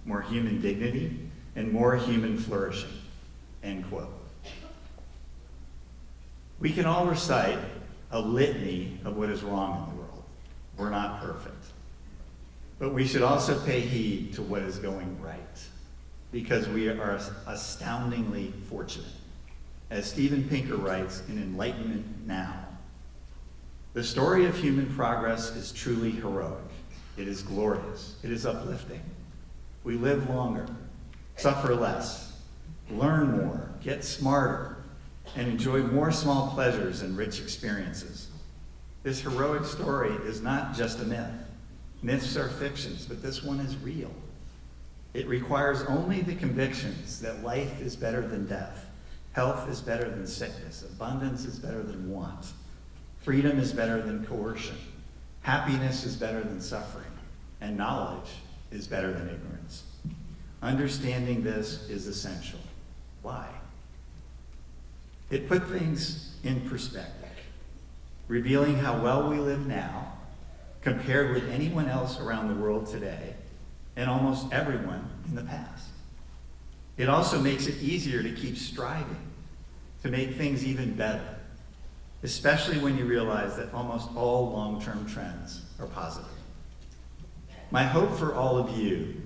more human dignity, and more human flourishing," end quote. We can all recite a litany of what is wrong in the world. We're not perfect. But we should also pay heed to what is going right, because we are astoundingly fortunate. As Steven Pinker writes in Enlightenment Now, "The story of human progress is truly heroic. It is glorious. It is uplifting. We live longer, suffer less, learn more, get smarter, and enjoy more small pleasures and rich experiences. This heroic story is not just a myth. Myths are fictions, but this one is real. It requires only the convictions that life is better than death, health is better than sickness, abundance is better than want, freedom is better than coercion, happiness is better than suffering, and knowledge is better than ignorance. Understanding this is essential." Why? It put things in perspective, revealing how well we live now compared with anyone else around the world today and almost everyone in the past. It also makes it easier to keep striving to make things even better, especially when you realize that almost all long-term trends are positive. My hope for all of you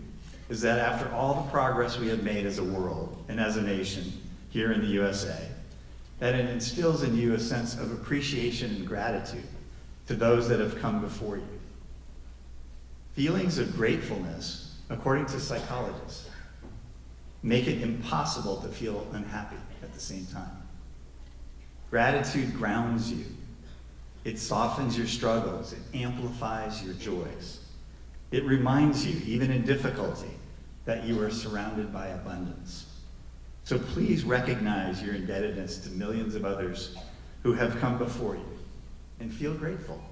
is that after all the progress we have made as a world and as a nation here in the USA, that it instills in you a sense of appreciation and gratitude to those that have come before you. Feelings of gratefulness, according to psychologists, make it impossible to feel unhappy at the same time. Gratitude grounds you. It softens your struggles. It amplifies your joys. It reminds you, even in difficulty, that you are surrounded by abundance. So please recognize your indebtedness to millions of others who have come before you and feel grateful.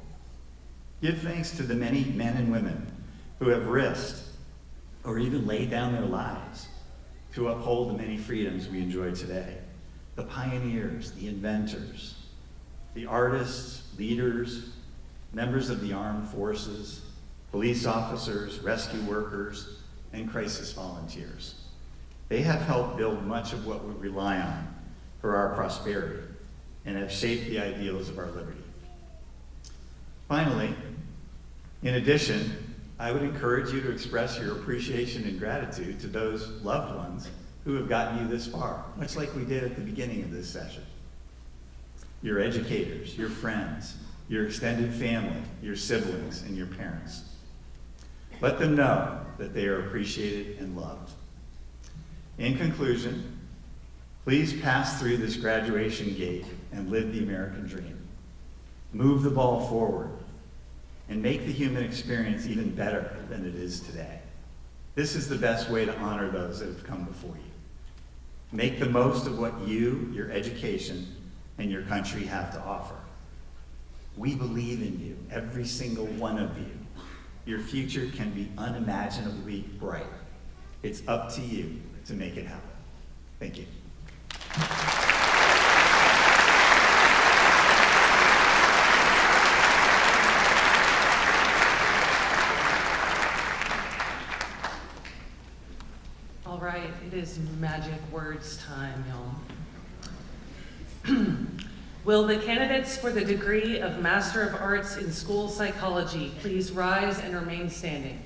Give thanks to the many men and women who have risked or even laid down their lives to uphold the many freedoms we enjoy today. The pioneers, the inventors, the artists, leaders, members of the armed forces, police officers, rescue workers, and crisis volunteers. They have helped build much of what we rely on for our prosperity and have shaped the ideals of our liberty. Finally, in addition, I would encourage you to express your appreciation and gratitude to those loved ones who have gotten you this far, much like we did at the beginning of this session. Your educators, your friends, your extended family, your siblings, and your parents. Let them know that they are appreciated and loved. In conclusion, please pass through this graduation gate and live the American dream. Move the ball forward and make the human experience even better than it is today. This is the best way to honor those that have come before you. Make the most of what you, your education, and your country have to offer. We believe in you, every single one of you. Your future can be unimaginably bright. It's up to you to make it happen. Thank you. All right, it is magic words time, y'all. Will the candidates for the degree of Master of Arts in School Psychology please rise and remain standing?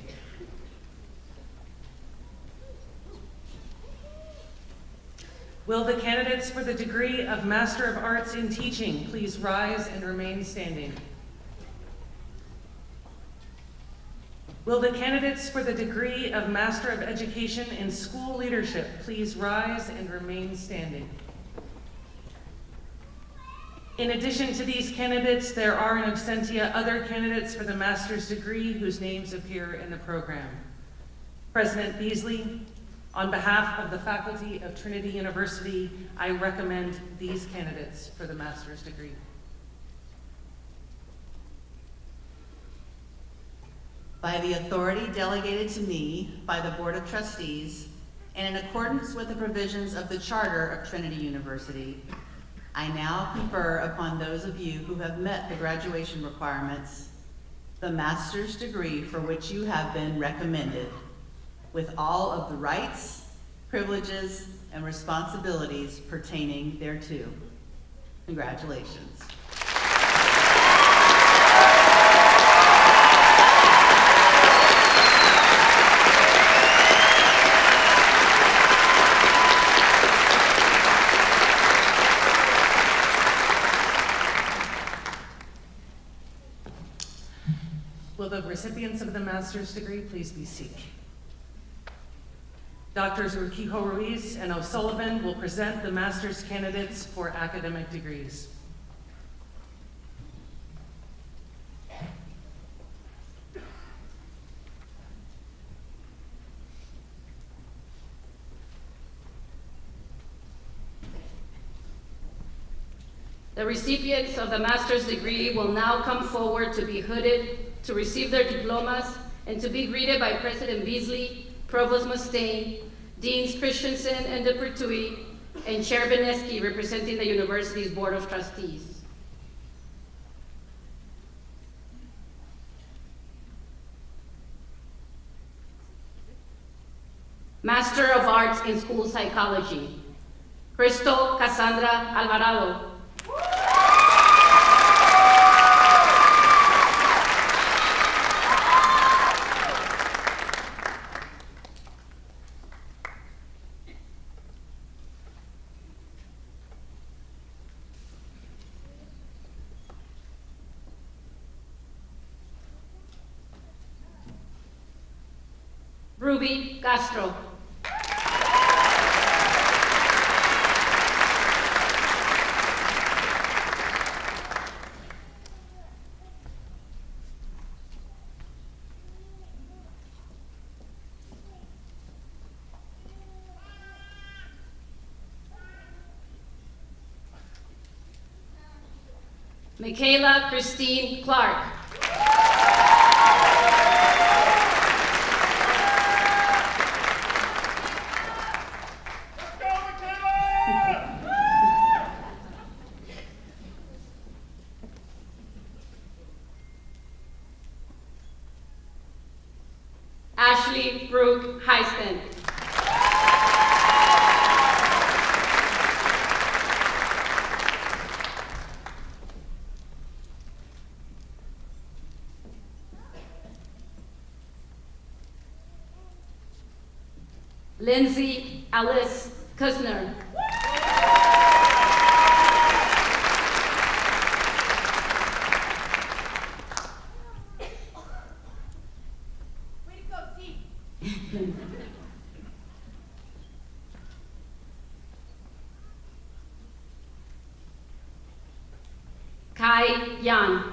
Will the candidates for the degree of Master of Arts in Teaching please rise and remain standing? Will the candidates for the degree of Master of Education in School Leadership please rise and remain standing? In addition to these candidates, there are in absentia other candidates for the master's degree whose names appear in the program. President Beasley, on behalf of the faculty of Trinity University, I recommend these candidates for the master's degree. By the authority delegated to me by the Board of Trustees, and in accordance with the provisions of the Charter of Trinity University, I now confer upon those of you who have met the graduation requirements the master's degree for which you have been recommended, with all of the rights, privileges, and responsibilities pertaining thereto. Congratulations. Will the recipients of the master's degree please be seated? Doctors Urquijo Ruiz and O'Sullivan will present the master's candidates for academic degrees. The recipients of the master's degree will now come forward to be hooded, to receive their diplomas, and to be greeted by President Beasley, Provost Mustaine, Deans Christensen and DePertuis, and Chair Beneski, representing the university's Board of Trustees. Master of Arts in School Psychology, Crystal Cassandra Alvarado. Ruby Castro. Michaela Christine Clark. Ashley Brooke Heiston. Lindsay Alice Kusner. Kai Yan.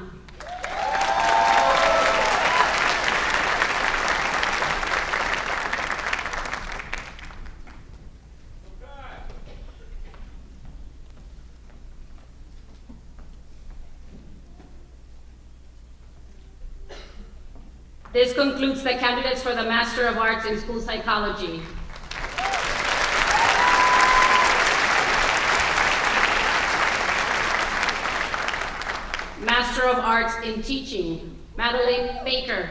This concludes the candidates for the Master of Arts in School Psychology. Master of Arts in Teaching, Madeline Baker.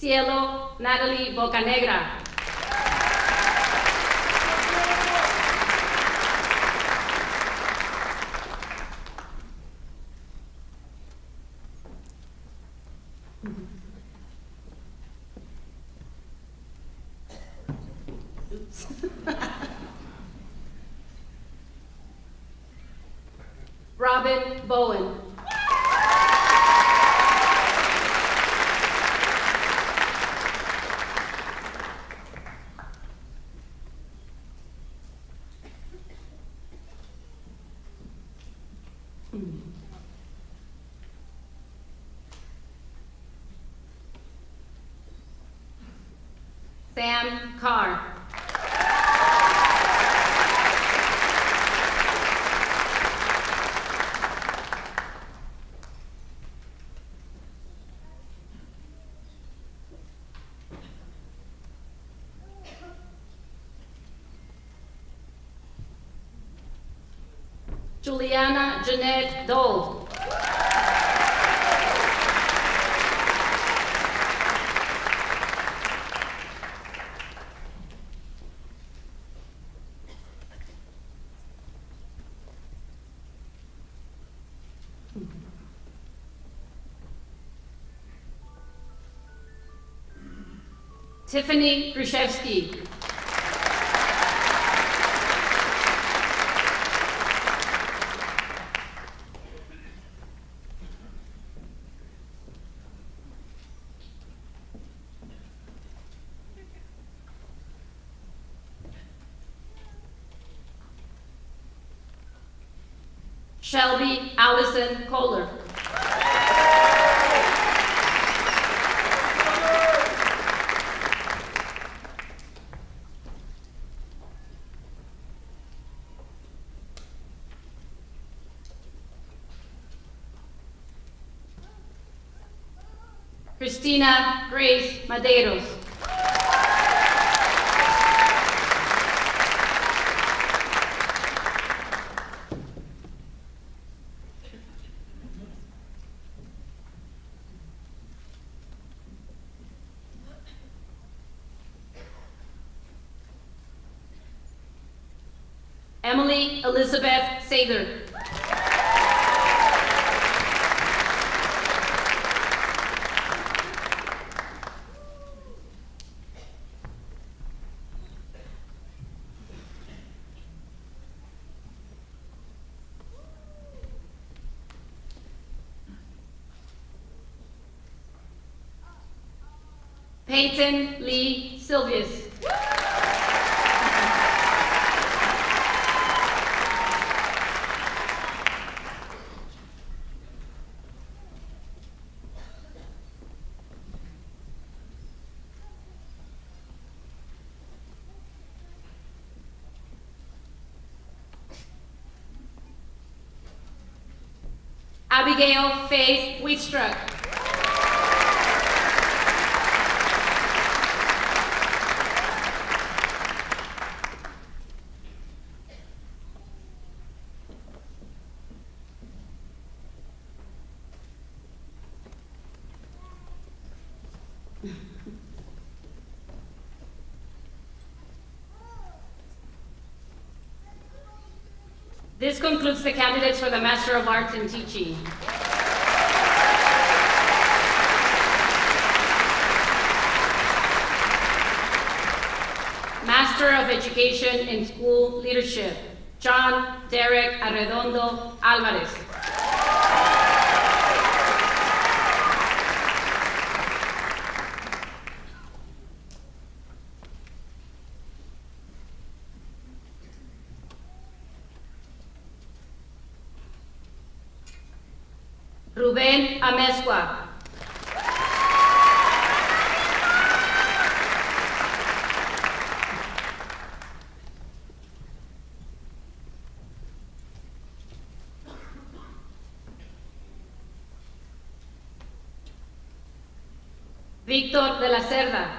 Cielo Natalie Bocanegra. Oops. Robin Bowen. Sam Carr. Juliana Jeanette Dole. Tiffany Gruszewski. Shelby Allison Kohler. Christina Grace Madeiros. Emily Elizabeth Sager. Peyton Lee Silvius. Abigail Faith Wheatstruck. This concludes the candidates for the Master of Arts in Teaching. Master of Education in School Leadership, John Derek Arredondo Alvarez. Rubén Amezcua. Víctor de la Cerda.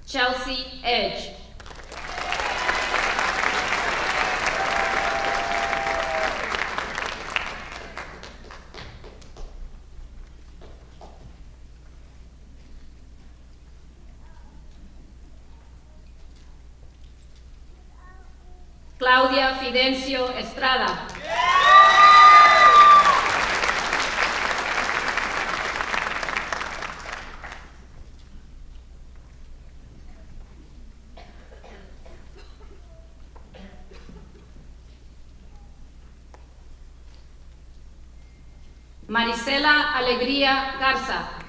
Chelsea Edge. Claudia Fidencio Estrada. Marisela Alegría Garza.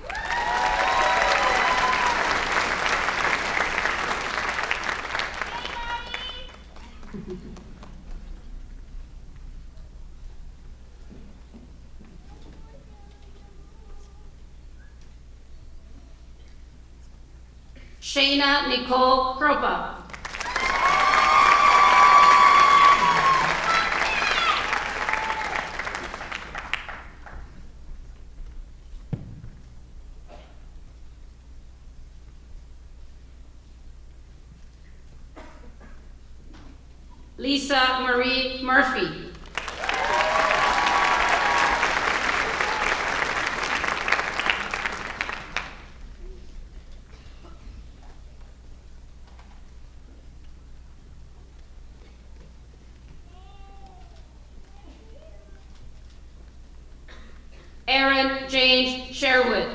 Shayna Nicole Kropa. Lisa Marie Murphy. Aaron James Sherwood.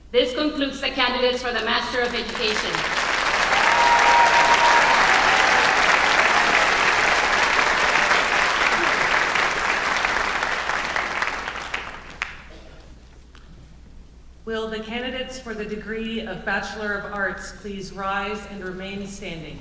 This concludes the candidates for the Master of Education. Will the candidates for the degree of Bachelor of Arts please rise and remain standing?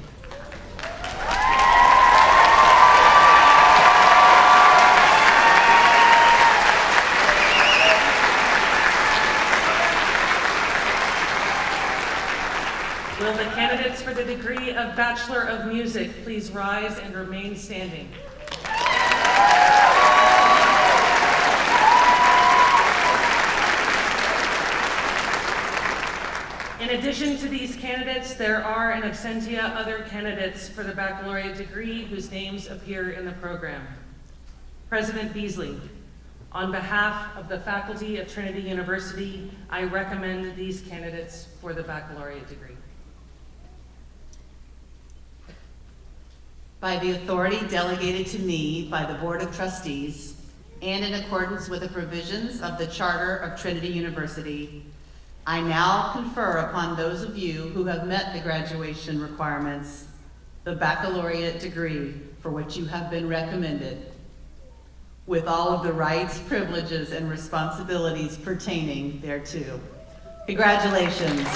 Will the candidates for the degree of Bachelor of Music please rise and remain standing? In addition to these candidates, there are in absentia other candidates for the baccalaureate degree whose names appear in the program. President Beasley, on behalf of the faculty of Trinity University, I recommend these candidates for the baccalaureate degree. By the authority delegated to me by the Board of Trustees and in accordance with the provisions of the Charter of Trinity University, I now confer upon those of you who have met the graduation requirements the baccalaureate degree for which you have been recommended, with all of the rights, privileges, and responsibilities pertaining thereto. Congratulations.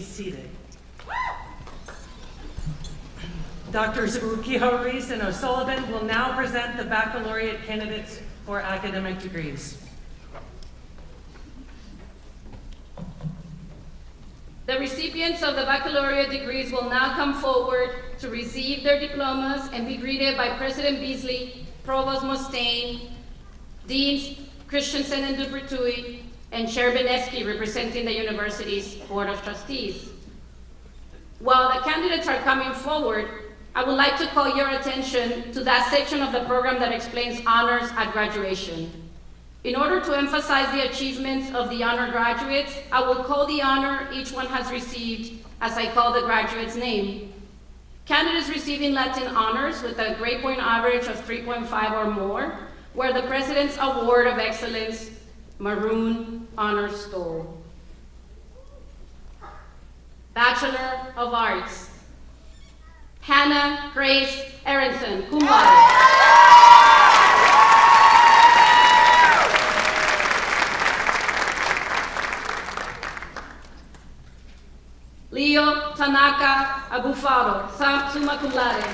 Seated. Drs. Urquijo, Reese, and O'Sullivan will now present the baccalaureate candidates for academic degrees. The recipients of the baccalaureate degrees will now come forward to receive their diplomas and be greeted by President Beasley, Provost Mustaine, Deans Christensen and Dupertuy, and Chair Benesky, representing the university's Board of Trustees. While the candidates are coming forward, I would like to call your attention to that section of the program that explains honors at graduation. In order to emphasize the achievements of the honor graduates, I will call the honor each one has received as I call the graduate's name. Candidates receiving Latin honors with a grade point average of 3.5 or more wear the President's Award of Excellence Maroon Honor Stole. Bachelor of Arts, Hannah Grace Aronson, cum laude. Leo Tanaka Abufaro, summa cum laude.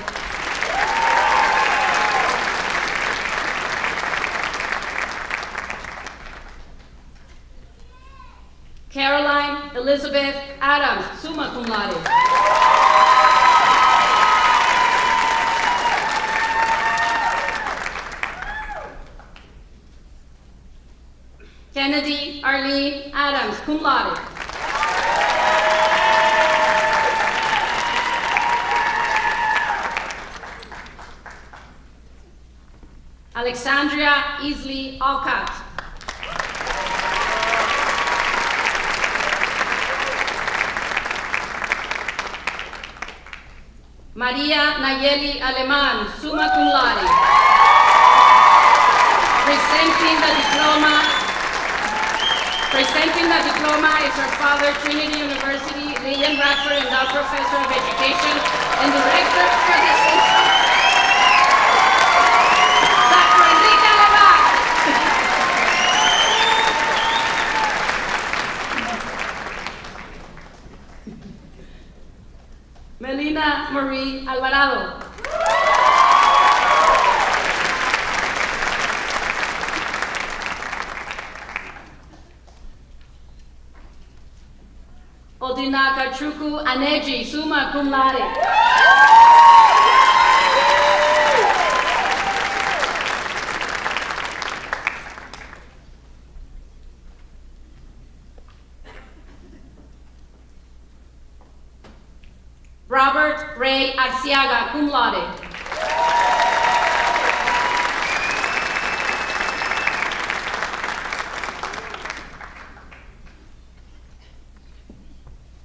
Caroline Elizabeth Adams, summa cum laude. Kennedy Arlene Adams, cum laude. Alexandria Easley Alcott. Maria Nayeli Aleman, summa cum laude. Presenting the diploma is her father, Trinity University, Leland Radford Endowed Professor of Education and Director for this institute, Dr. Enrique Aleman. Melina Marie Alvarado. Odinaka Chuku Aneji, summa cum laude. Robert Ray Arciaga, cum laude.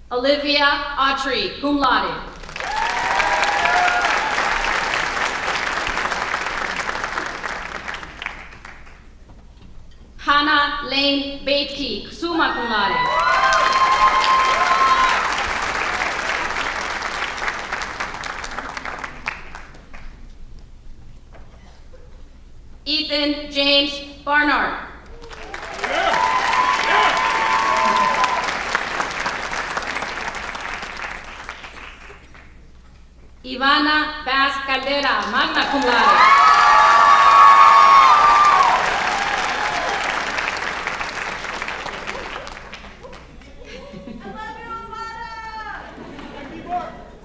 Olivia Autry, cum laude. Hannah Lane Baitke, summa cum laude. Ethan James Barnard. Ivana Bass Caldera, magna cum laude.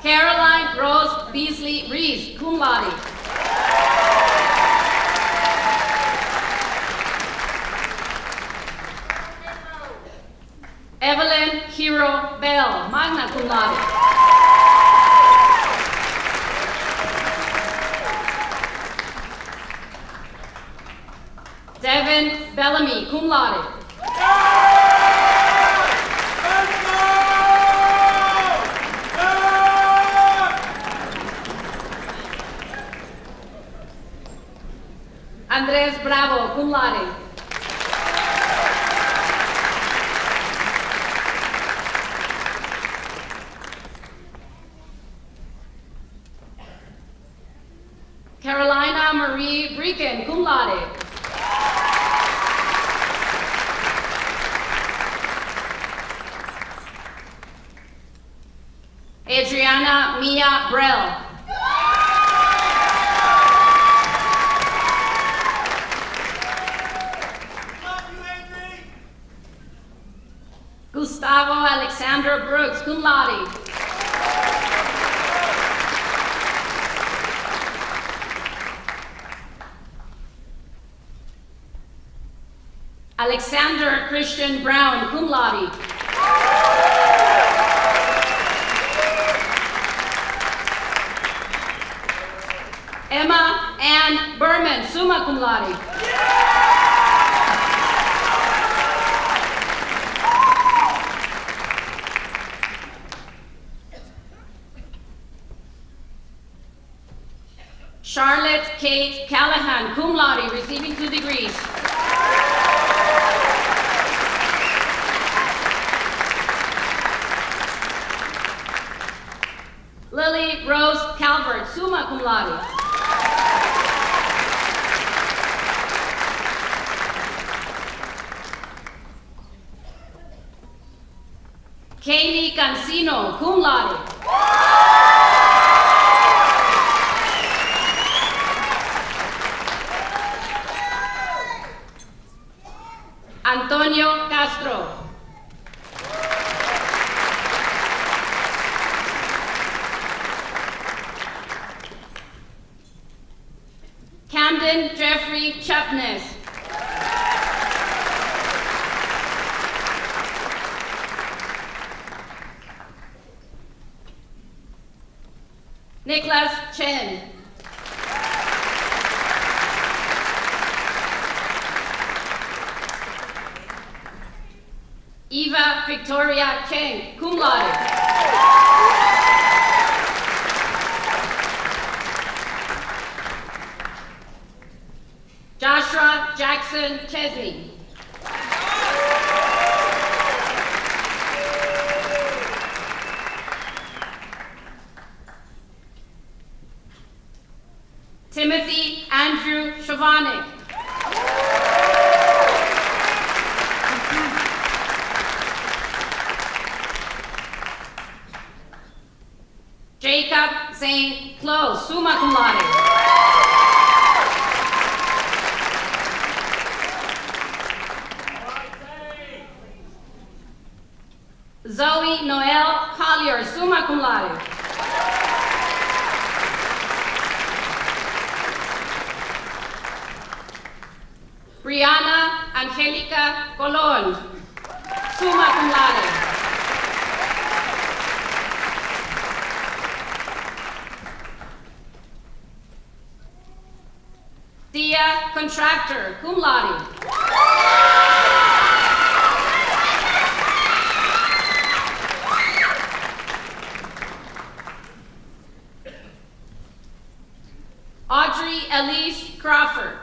Caroline Rose Beasley Rees, cum laude. Evelyn Hero Bell, magna cum laude. Devin Bellamy, cum laude. Andres Bravo, cum laude. Carolina Marie Bricken, cum laude. Adriana Mia Brell. Gustavo Alexander Brooks, cum laude. Alexander Christian Brown, cum laude. Emma Ann Berman, summa cum laude. Charlotte Kate Callahan, cum laude, receiving 2 degrees. Lily Rose Calvert, summa cum laude. Kaylee Cancino, cum laude. Antonio Castro. Jeffrey Chapnes. Nicholas Chen. Eva Victoria Cheng, cum laude. Joshua Jackson Chesney. Timothy Andrew Shavanik. Jacob Zane Close, summa cum laude. Zoe Noel Collier, summa cum laude. Brianna Angelica Colon, summa cum laude. Dia Contractor, cum laude. Audrey Elise Crawford.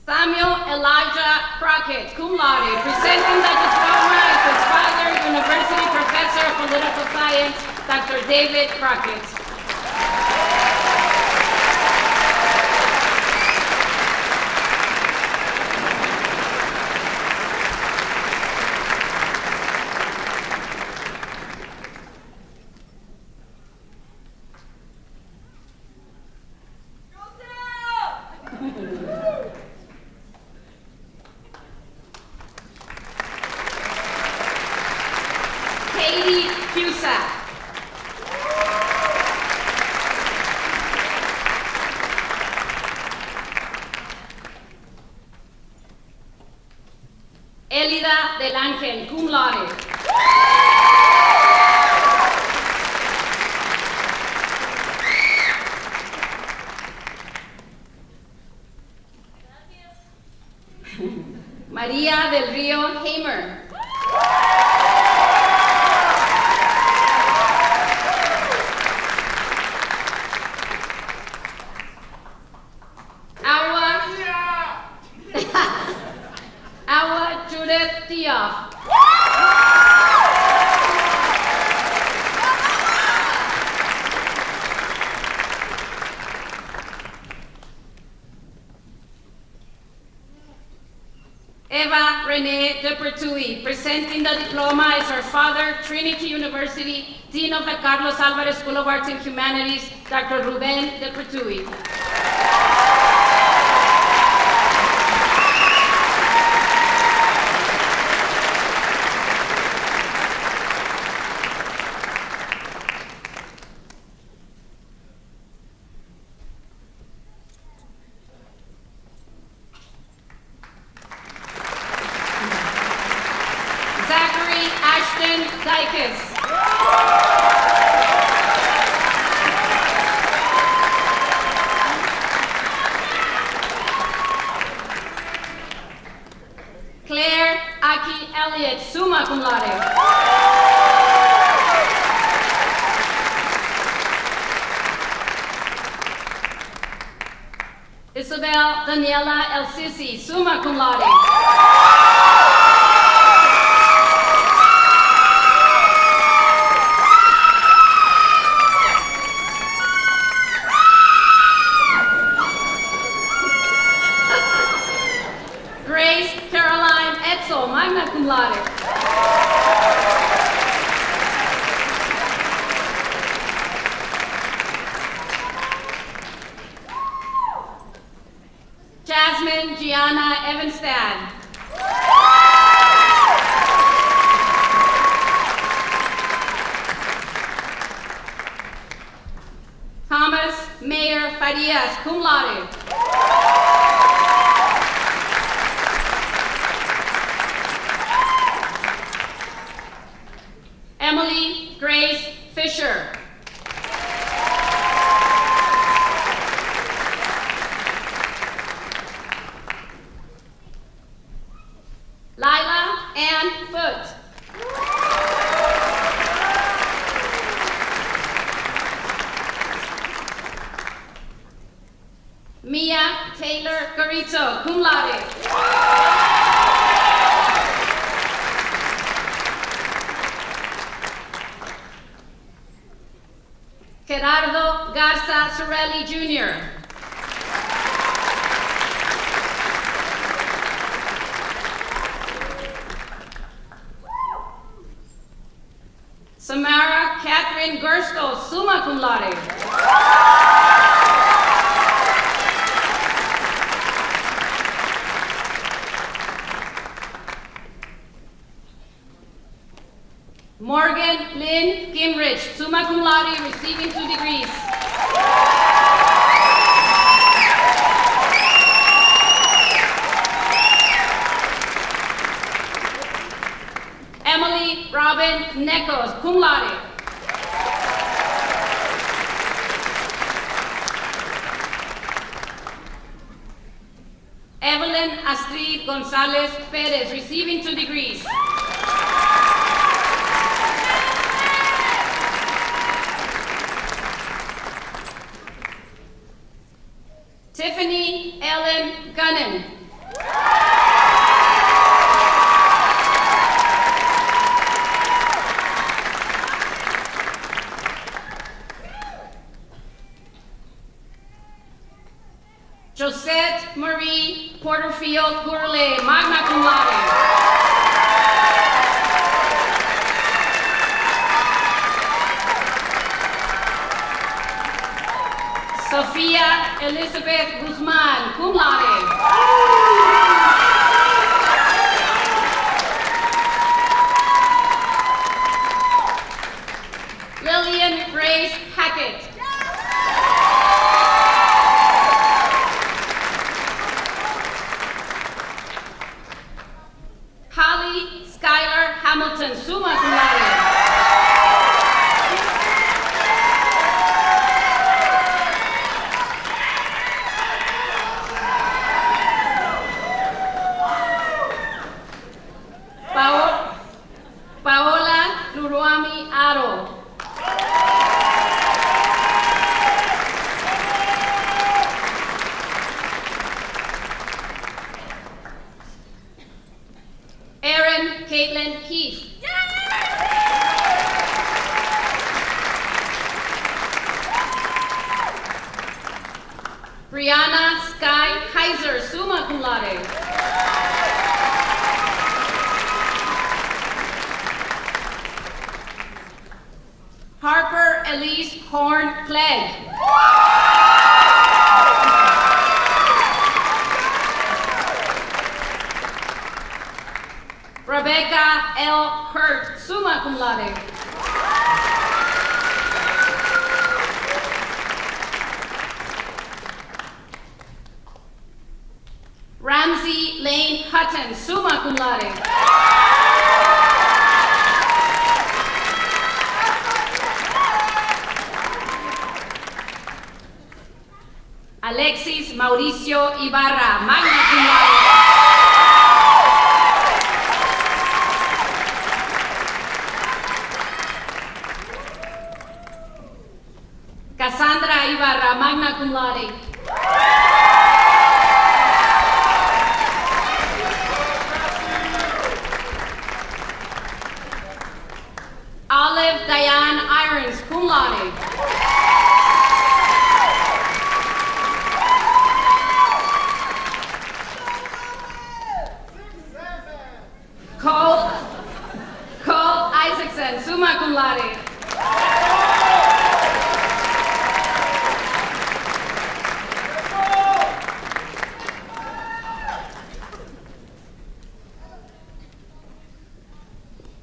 Samuel Elijah Crockett, cum laude, presenting the diploma is his father, University Professor of Political Science, Dr. David Crockett. Katie Cusack. Elida del Ángel, cum laude. María del Río Hamer. Awa Judith Dioff. Eva Renee de Pertui, presenting the diploma is her father, Trinity University, Dean of the Carlos Alvarez School of Arts and Humanities, Dr. Ruben de Pertui. Zachary Ashton Dykes. Claire Aki Elliott, summa cum laude. Isabel Daniela El Sisi, summa cum laude. Grace Caroline Etzel, magna cum laude. Jasmine Gianna Evanstad. Javier Farias, cum laude. Emily Grace Fisher. Lila Ann Foote. Mia Taylor Garito, cum laude. Gerardo Garza Sorelli, Jr. Samara Catherine Gersto, summa cum laude. Morgan Lynn Gimrich, summa cum laude, receiving 2 degrees. Emily Robin Necos, cum laude. Evelyn Astrid Gonzalez Perez, receiving 2 degrees. Tiffany Ellen Gunnan. Josette Marie Porterfield Gourlay, magna cum laude. Sofia Elizabeth Guzman, cum laude. Lillian Grace Hackett. Holly Skylar Hamilton, summa cum laude. Paola Luruami Aro. Erin Caitlin Heath. Brianna Sky Heiser, summa cum laude. Harper Elise Horn Clegg. Rebecca L. Hurt, summa cum laude. Ramsey Lane Hutton, summa cum laude. Alexis Mauricio Ibarra, magna cum laude. Cassandra Ibarra, magna cum laude. Olive Diane Irons, cum laude. Cole Isaacson, summa cum laude.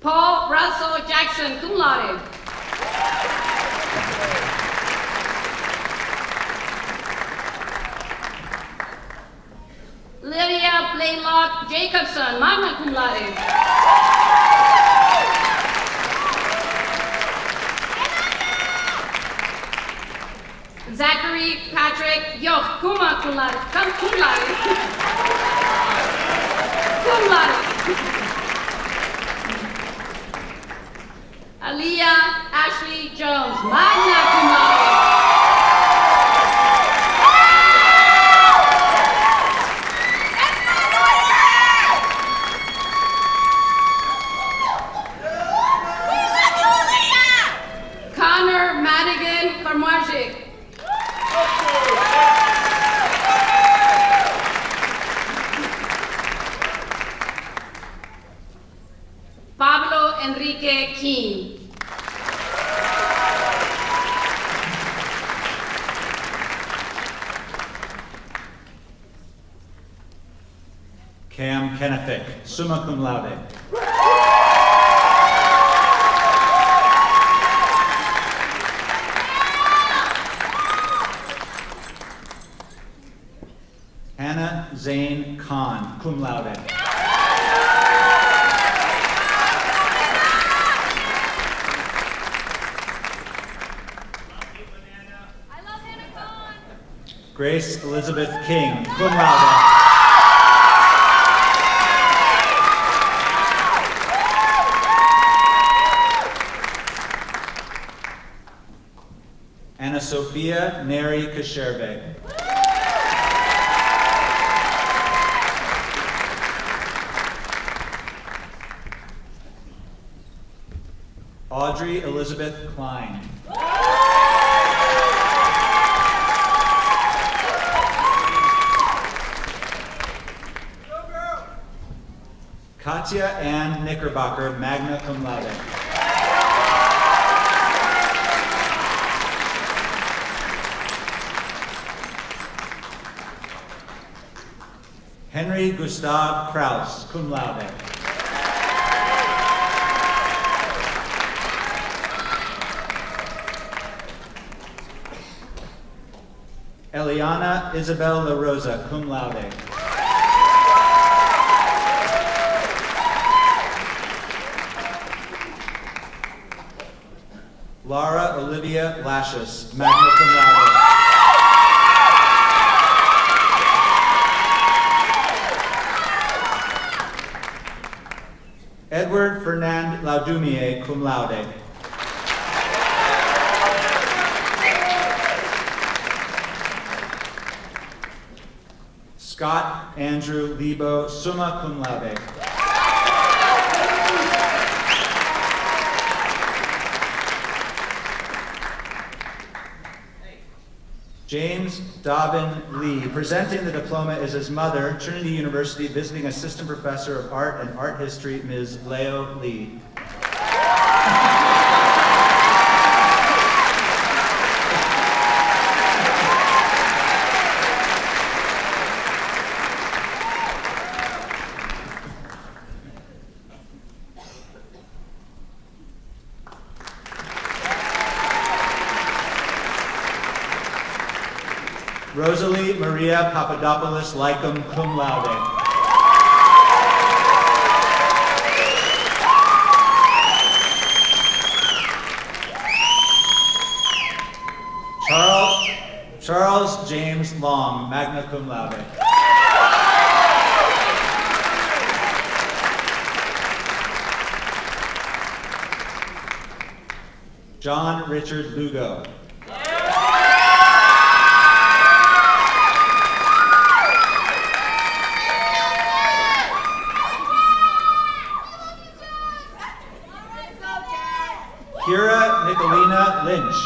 Paul Russell Jackson, cum laude. Brock Jacobson, magna cum laude. Zachary Patrick Yoch, cum laude. Cum laude. Cum laude. Aliyah Ashley Jones, magna cum laude. Connor Madigan Karmarzik. Pablo Enrique King. Cam Kennefic, summa cum laude. Hannah Zane Khan, cum laude. Grace Elizabeth King, cum laude. Anna Sophia Neri Kasherbe. Audrey Elizabeth Klein. Katya Ann Knickerbocker, magna cum laude. Henry Gustav Kraus, cum laude. Eliana Isabel La Rosa, cum laude. Laura Olivia Lashus, magna cum laude. Edward Fernand Laudumier, cum laude. Scott Andrew Lebo, summa cum laude. James Dobbin Lee, presenting the diploma is his mother, Trinity University visiting assistant professor of art and art history, Ms. Leo Lee. Rosalie Maria Papadopoulos, Lycum, cum laude. Charles James Long, magna cum laude. John Richard Lugo. Kira Nicolina Lynch.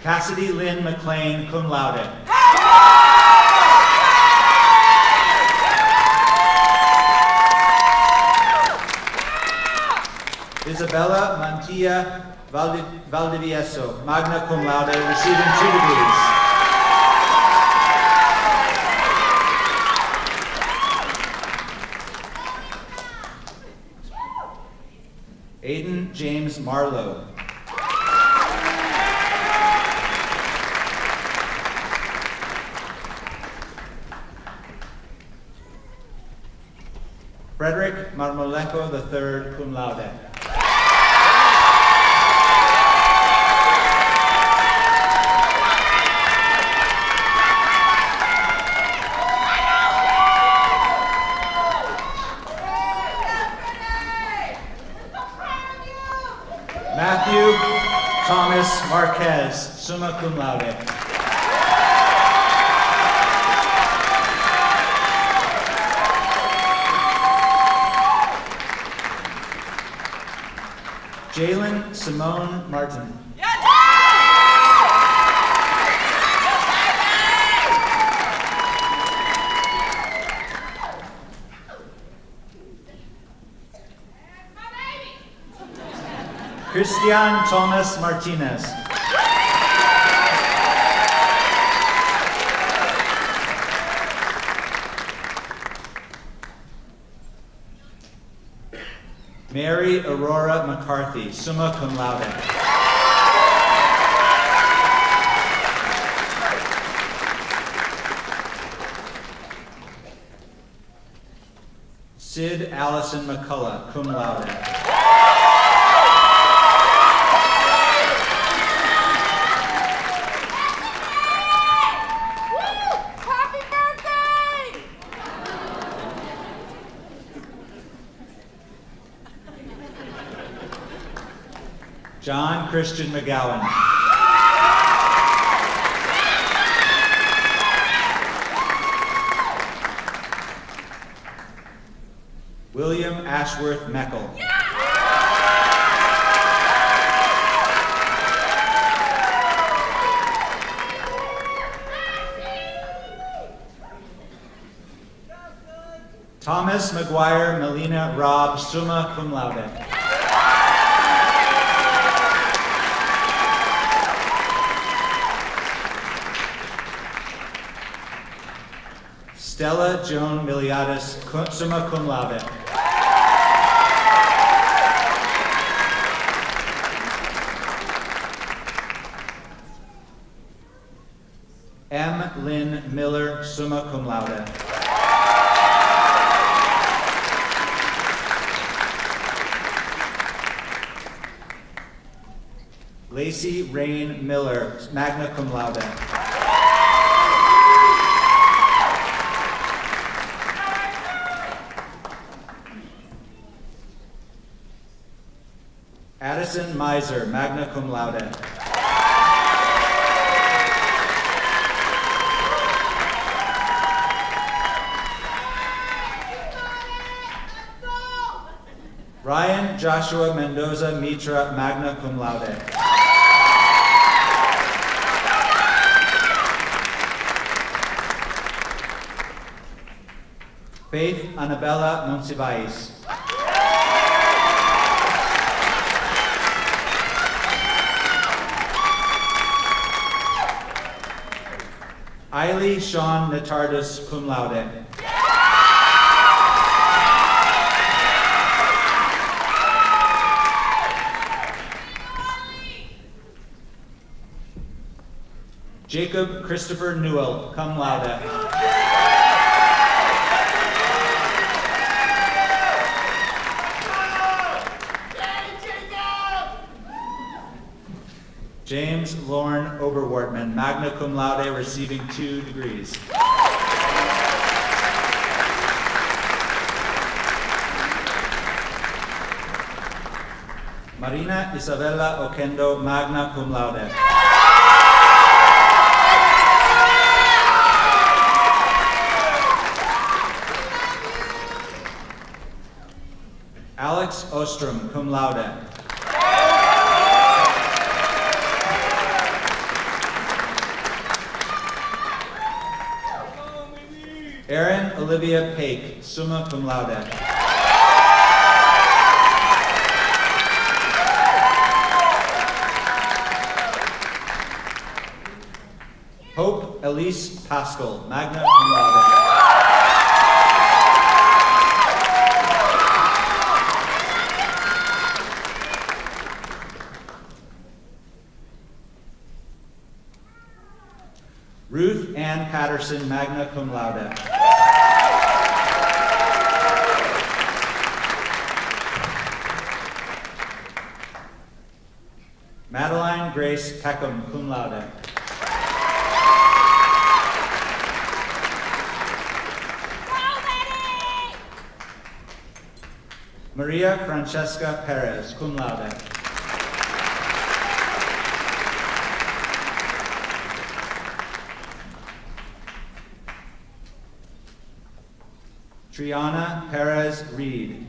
Cassidy Lynn McLean, cum laude. Isabella Mantilla Valdivieso, magna cum laude, receiving 2 degrees. Aiden James Marlowe. Frederick Marmoleco III, cum laude. Matthew Thomas Marquez, summa cum laude. Jalen Simone Martin. Christian Thomas Martinez. Mary Aurora McCarthy, summa cum laude. Sid Allison McCullough, cum laude. John Christian McGowan. William Ashworth Meckel. Thomas McGuire Melina Robb, summa cum laude. Stella Joan Miliadis, summa cum laude. M. Lynn Miller, summa cum laude. Lacey Rain Miller, magna cum laude. Addison Miser, magna cum laude. Ryan Joshua Mendoza Mitra, magna cum laude. Faith Annabella Monsivais. Eiley Sean Natardus, cum laude. Jacob Christopher Newell, cum laude. James Lorne Oberwortman, magna cum laude, receiving 2 degrees. Marina Isabella Oquendo, magna cum laude. Alex Ostrom, cum laude. Erin Olivia Paik, summa cum laude. Hope Elise Pascal, magna cum laude. Ruth Ann Patterson, magna cum laude. Madeline Grace Peckham, cum laude. Maria Francesca Perez, cum laude. Triana Perez Reed.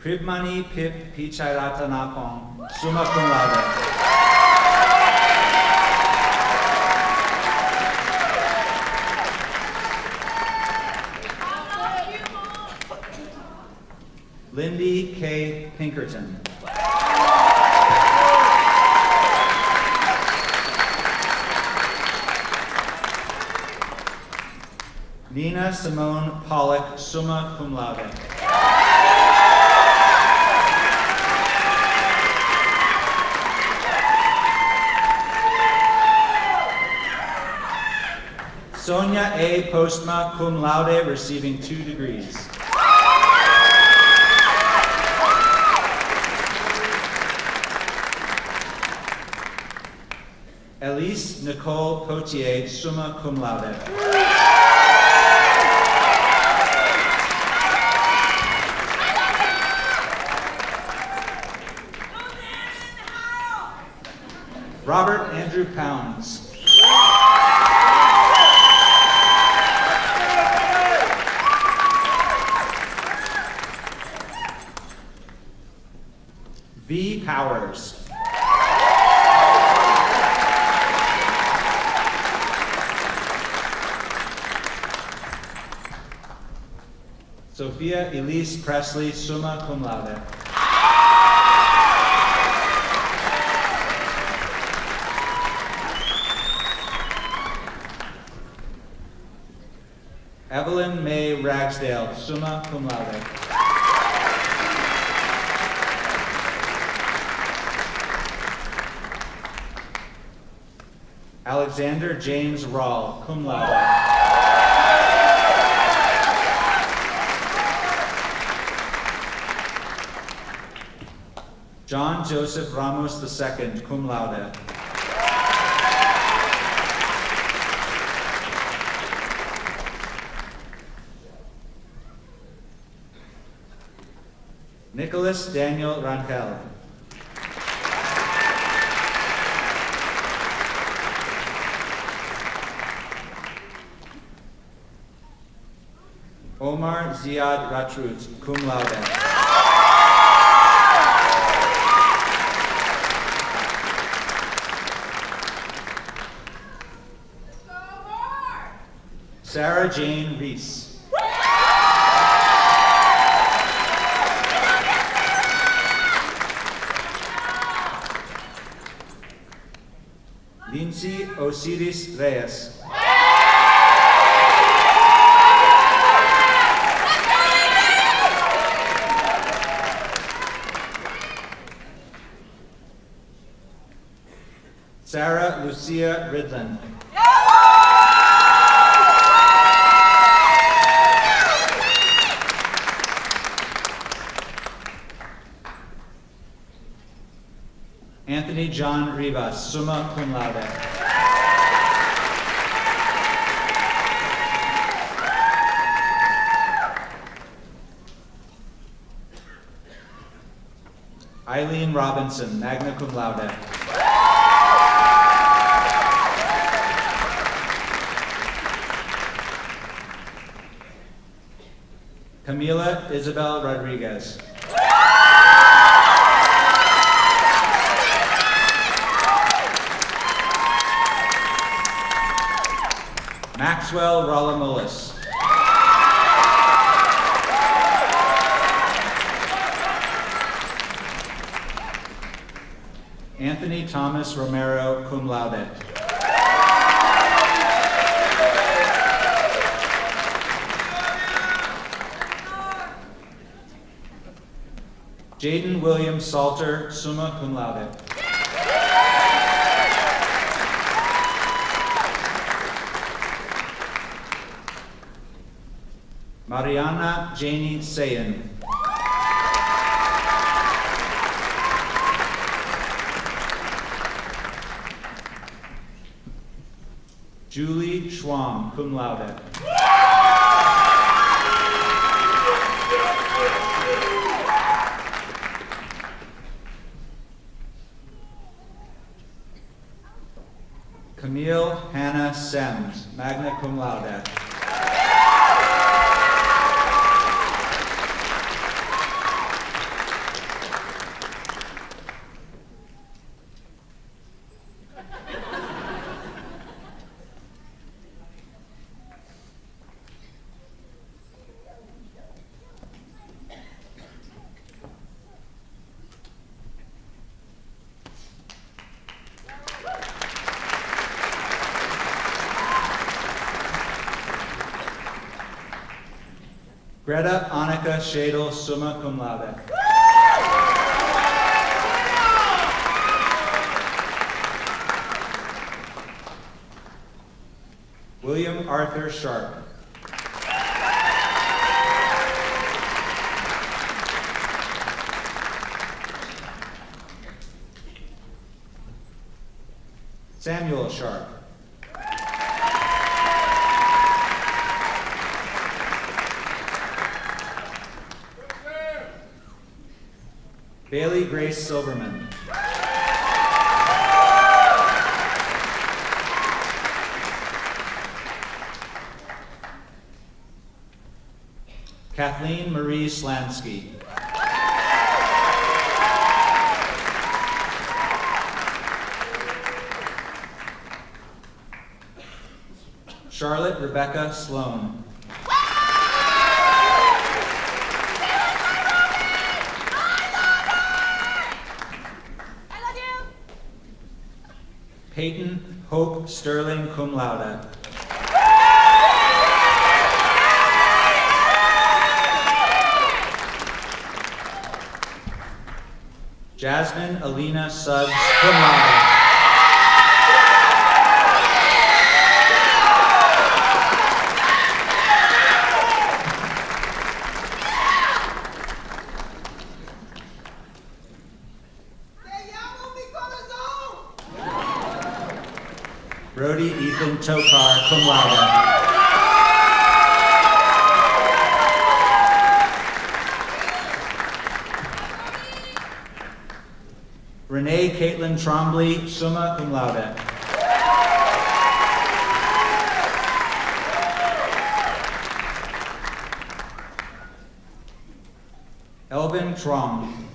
Pribmani Pip Pichairatanakom, summa cum laude. Lindy K. Pinkerton. Nina Simone Pollock, summa cum laude. Sonia A. Postma, cum laude, receiving 2 degrees. Elise Nicole Potier, summa cum laude. Robert Andrew Pounds. V. Powers. Sophia Elise Presley, summa cum laude. Evelyn May Ragsdale, summa cum laude. Alexander James Rawl, cum laude. John Joseph Ramos II, cum laude. Nicholas Daniel Rangel. Omar Ziad Ratrut, cum laude. Sarah Jane Reese. Lindsay Osiris Reyes. Sarah Lucia Ridland. Anthony John Rivas, summa cum laude. Eileen Robinson, magna cum laude. Camila Isabel Rodriguez. Maxwell Rolamulis. Anthony Thomas Romero, cum laude. Jaden William Salter, summa cum laude. Mariana Janie Sayan. Julie Schwam, cum laude. Camille Hannah Sems, magna cum laude. Greta Annika Schadel, summa cum laude. William Arthur Sharp. Samuel Sharp. Bailey Grace Silverman. Kathleen Marie Slansky. Charlotte Rebecca Sloan. Peyton Hope Sterling, cum laude. Jasmine Alina Suggs, cum laude. Brody Ethan Tokar, cum laude. Renee Caitlin Trombley, summa cum laude. Elvin Trong.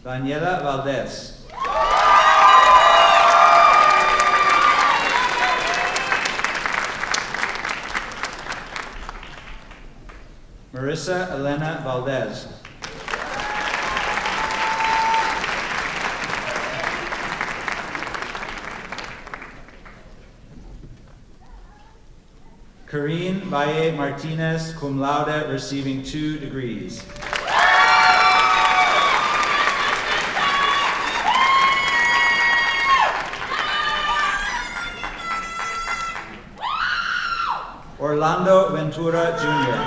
Daniela Valdez. Marissa Elena Valdez. Karine Valle Martinez, cum laude, receiving 2 degrees. Orlando Ventura, Jr.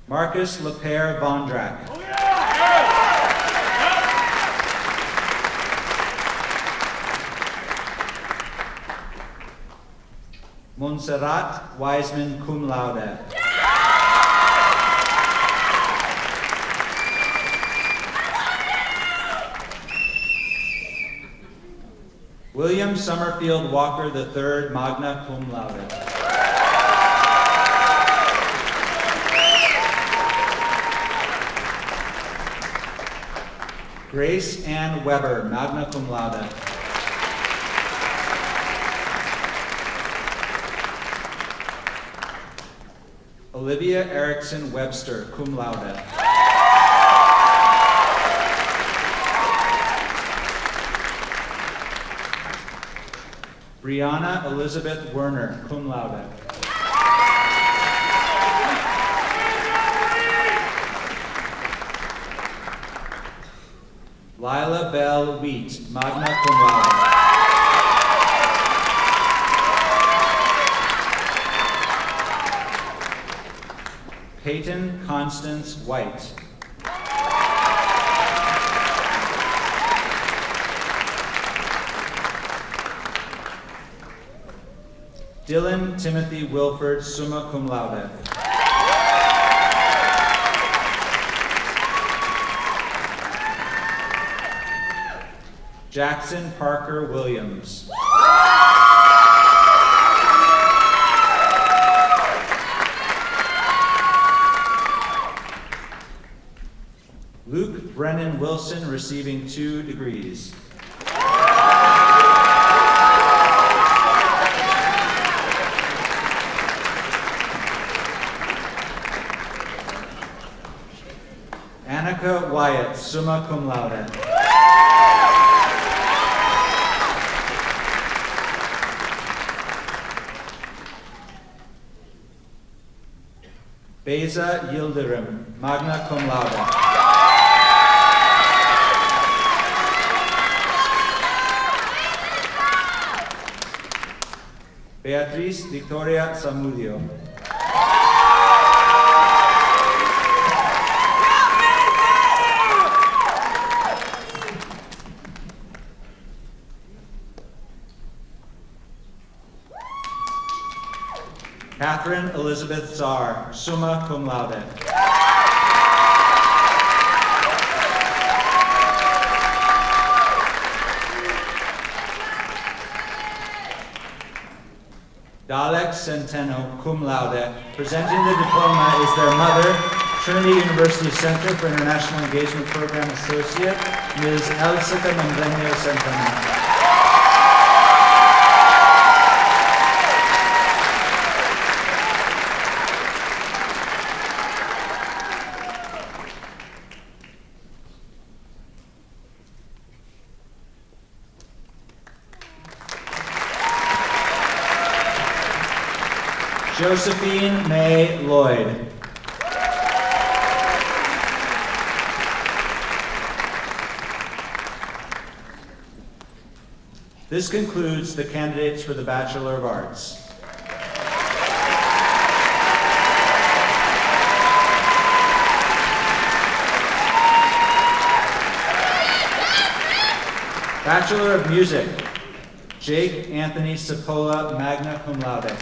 Marcus Lepere Vondrak. Montserrat Wiseman, cum laude. William Summerfield Walker III, magna cum laude. Grace Ann Weber, magna cum laude. Olivia Erickson Webster, cum laude. Brianna Elizabeth Werner, cum laude. Lila Bell Wheat, magna cum laude. Peyton Constance White. Dylan Timothy Wilford, summa cum laude. Jackson Parker Williams. Luke Brennan Wilson, receiving 2 degrees. Annika Wyatt, summa cum laude. Beza Yildirim, magna cum laude. Beatriz Victoria Zamudio. Catherine Elizabeth Czar, summa cum laude. Dalek Centeno, cum laude. Presenting the diploma is their mother, Trinity University Center for International Engagement Program Associate, Ms. Elsica Membreño Centeno. Josephine May Lloyd. This concludes the candidates for the Bachelor of Arts. Bachelor of Music, Jake Anthony Cipolla, magna cum laude.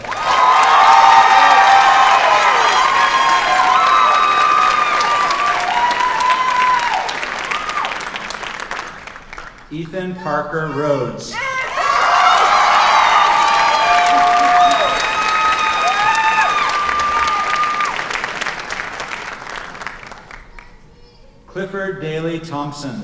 Ethan Parker Rhodes. Clifford Daly Thompson.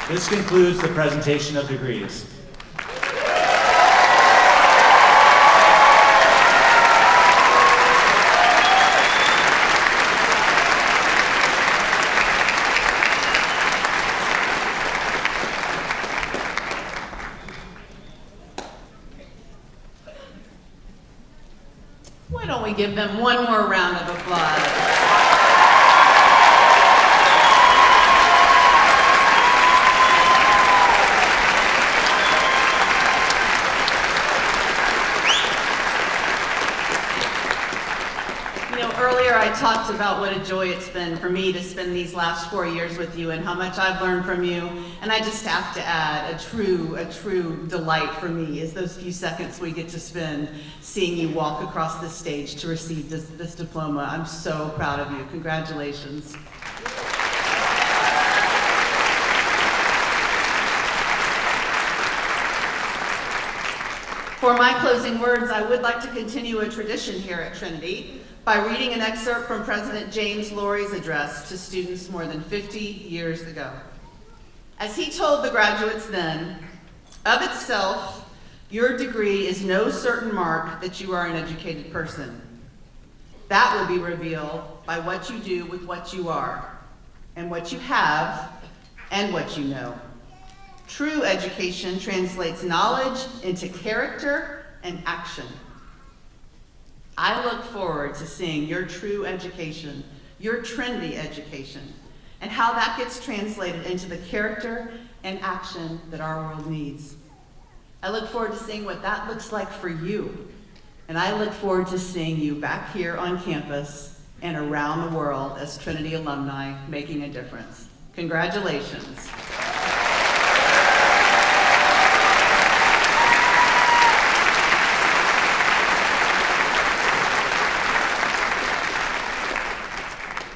This concludes the presentation of degrees. Why don't we give them one more round of applause? Earlier I talked about what a joy it's been for me to spend these last 4 years with you and how much I've learned from you. And I just have to add, a true delight for me is those few seconds we get to spend seeing you walk across this stage to receive this diploma. I'm so proud of you. Congratulations. For my closing words, I would like to continue a tradition here at Trinity by reading an excerpt from President James Lorry's address to students more than 50 years ago. As he told the graduates then, of itself, your degree is no certain mark that you are an educated person. That will be revealed by what you do with what you are, and what you have, and what you know. True education translates knowledge into character and action. I look forward to seeing your true education, your Trinity education, and how that gets translated into the character and action that our world needs. I look forward to seeing what that looks like for you, and I look forward to seeing you back here on campus and around the world as Trinity alumni making a difference. Congratulations.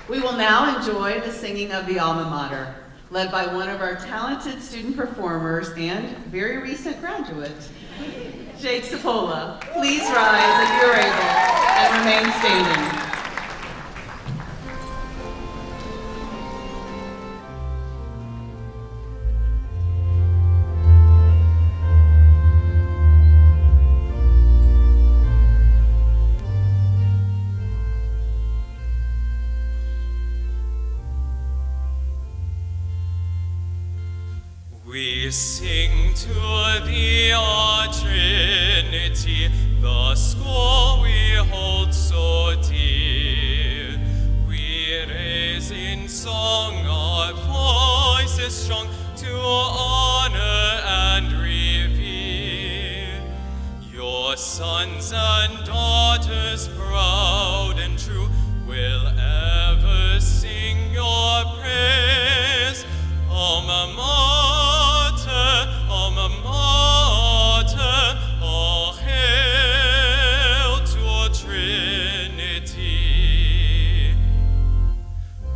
We will now enjoy the singing of the alma mater, led by one of our talented student performers and very recent graduate, Jake Sapola. Please rise if you're able and remain standing. We sing to thee, our Trinity, the school we hold so dear. We raise in song our voices strong to honor and revere. Your sons and daughters, proud and true, will ever sing your praise. Alma mater, alma mater, all hail to Trinity.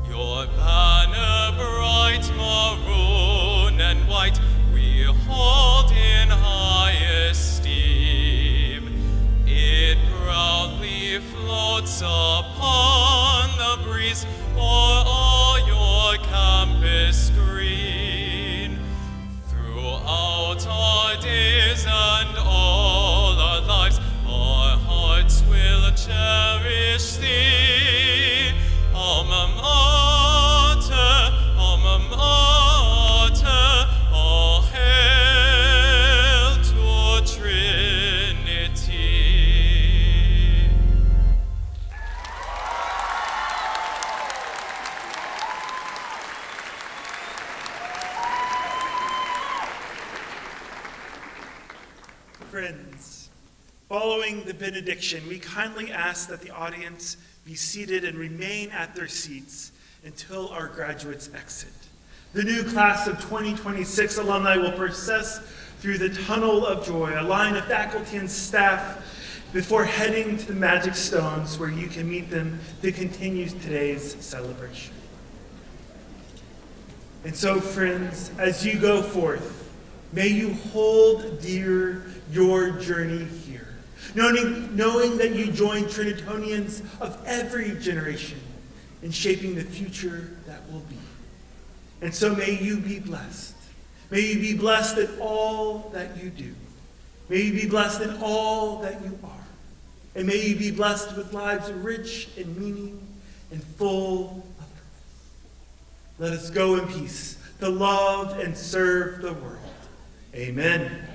Your banner bright, maroon and white, we hold in high esteem. It proudly floats upon the breeze o'er all your campus green. Throughout our days and all our lives, our hearts will cherish thee. Alma mater, alma mater, all hail to Trinity. Friends, following the benediction, we kindly ask that the audience be seated and remain at their seats until our graduates exit. The new class of 2026 alumni will process through the tunnel of joy, a line of faculty and staff, before heading to the Magic Stones, where you can meet them to continue today's celebration. And so, friends, as you go forth, may you hold dear your journey here, knowing that you join Trinitonians of every generation in shaping the future that will be. And so may you be blessed. May you be blessed in all that you do. May you be blessed in all that you are. And may you be blessed with lives rich in meaning and full of purpose. Let us go in peace to love and serve the world. Amen.